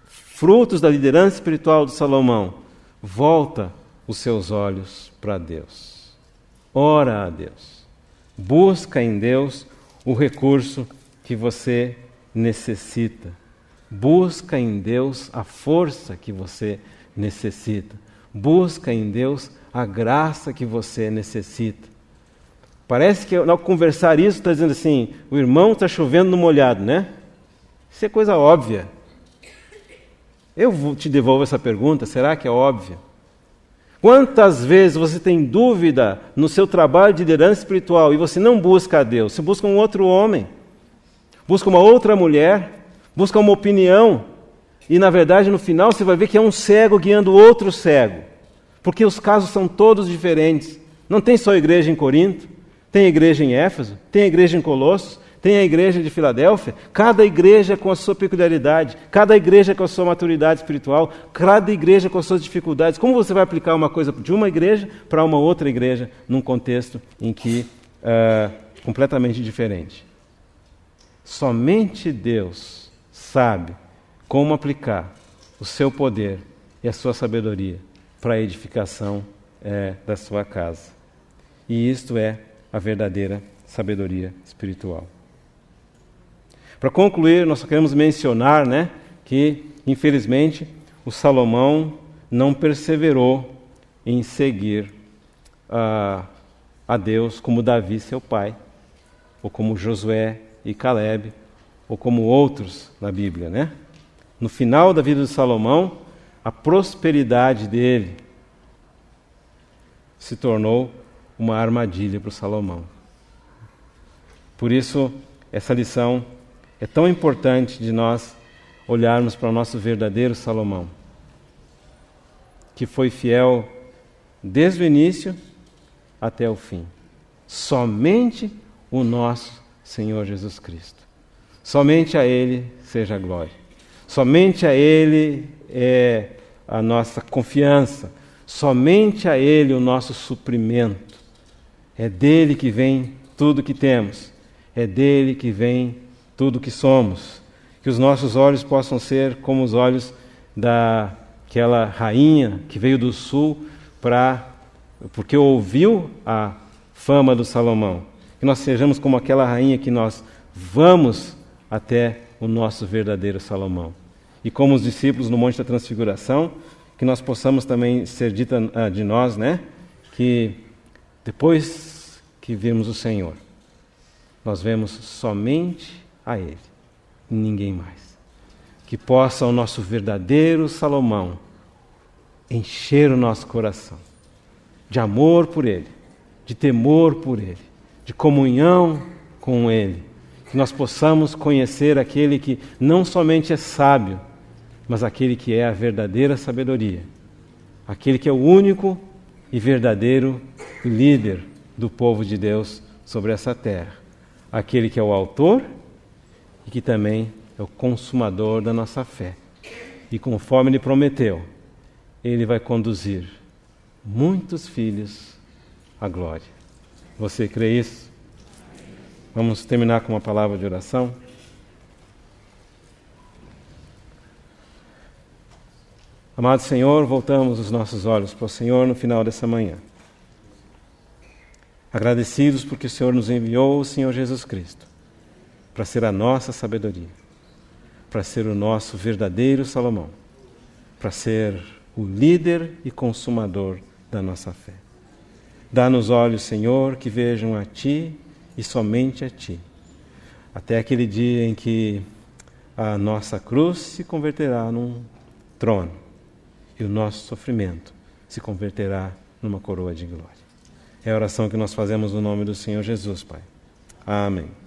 frutos da liderança espiritual de Salomão, volta os seus olhos para Deus. Ora a Deus. Busca em Deus o recurso que você necessita. Busca em Deus a força que você necessita. Busca em Deus a graça que você necessita. Parece que ao conversar isso está dizendo assim, o irmão está chovendo no molhado, né? Isso é coisa óbvia. Eu te devolvo essa pergunta, será que é óbvia? Quantas vezes você tem dúvida no seu trabalho de liderança espiritual e você não busca a Deus? Você busca um outro homem, busca uma outra mulher, busca uma opinião e, na verdade, no final você vai ver que é um cego guiando outro cego, porque os casos são todos diferentes. Não tem só igreja em Corinto, tem igreja em Éfeso, tem igreja em Colossos, tem a igreja de Filadélfia, cada igreja com a sua peculiaridade, cada igreja com a sua maturidade espiritual, cada igreja com as suas dificuldades. Como você vai aplicar uma coisa de uma igreja para uma outra igreja num contexto em que completamente diferente? Somente Deus sabe como aplicar o seu poder e a sua sabedoria para a edificação da sua casa. E isto é a verdadeira sabedoria espiritual. Para concluir, nós só queremos mencionar, que, infelizmente, o Salomão não perseverou em seguir a Deus como Davi, seu pai, ou como Josué e Caleb, ou como outros na Bíblia, No final da vida de Salomão, a prosperidade dele se tornou uma armadilha para o Salomão. Por isso, essa lição é tão importante de nós olharmos para o nosso verdadeiro Salomão, que foi fiel desde o início até o fim. Somente o nosso Senhor Jesus Cristo. Somente a Ele seja a glória. Somente a Ele é a nossa confiança. Somente a Ele o nosso suprimento. É dele que vem tudo que temos. É dele que vem tudo que somos. Que os nossos olhos possam ser como os olhos daquela rainha que veio do sul porque ouviu a fama do Salomão. Que nós sejamos como aquela rainha que nós vamos até o nosso verdadeiro Salomão. E como os discípulos no Monte da Transfiguração, que nós possamos também ser dita de nós, que depois que vimos o Senhor, nós vemos somente a Ele, ninguém mais. Que possa o nosso verdadeiro Salomão encher o nosso coração de amor por Ele, de temor por Ele, de comunhão com Ele. Que nós possamos conhecer aquele que não somente é sábio, mas aquele que é a verdadeira sabedoria, aquele que é o único e verdadeiro líder do povo de Deus sobre essa terra, aquele que é o autor e que também é o consumador da nossa fé. E conforme Ele prometeu, Ele vai conduzir muitos filhos à glória. Você crê isso? Vamos terminar com uma palavra de oração? Amado Senhor, voltamos os nossos olhos para o Senhor no final dessa manhã. Agradecidos porque o Senhor nos enviou o Senhor Jesus Cristo para ser a nossa sabedoria, para ser o nosso verdadeiro Salomão, para ser o líder e consumador da nossa fé. Dá-nos olhos, Senhor, que vejam a Ti e somente a Ti, até aquele dia em que a nossa cruz se converterá num trono e o nosso sofrimento se converterá numa coroa de glória. É a oração que nós fazemos no nome do Senhor Jesus, Pai. Amém.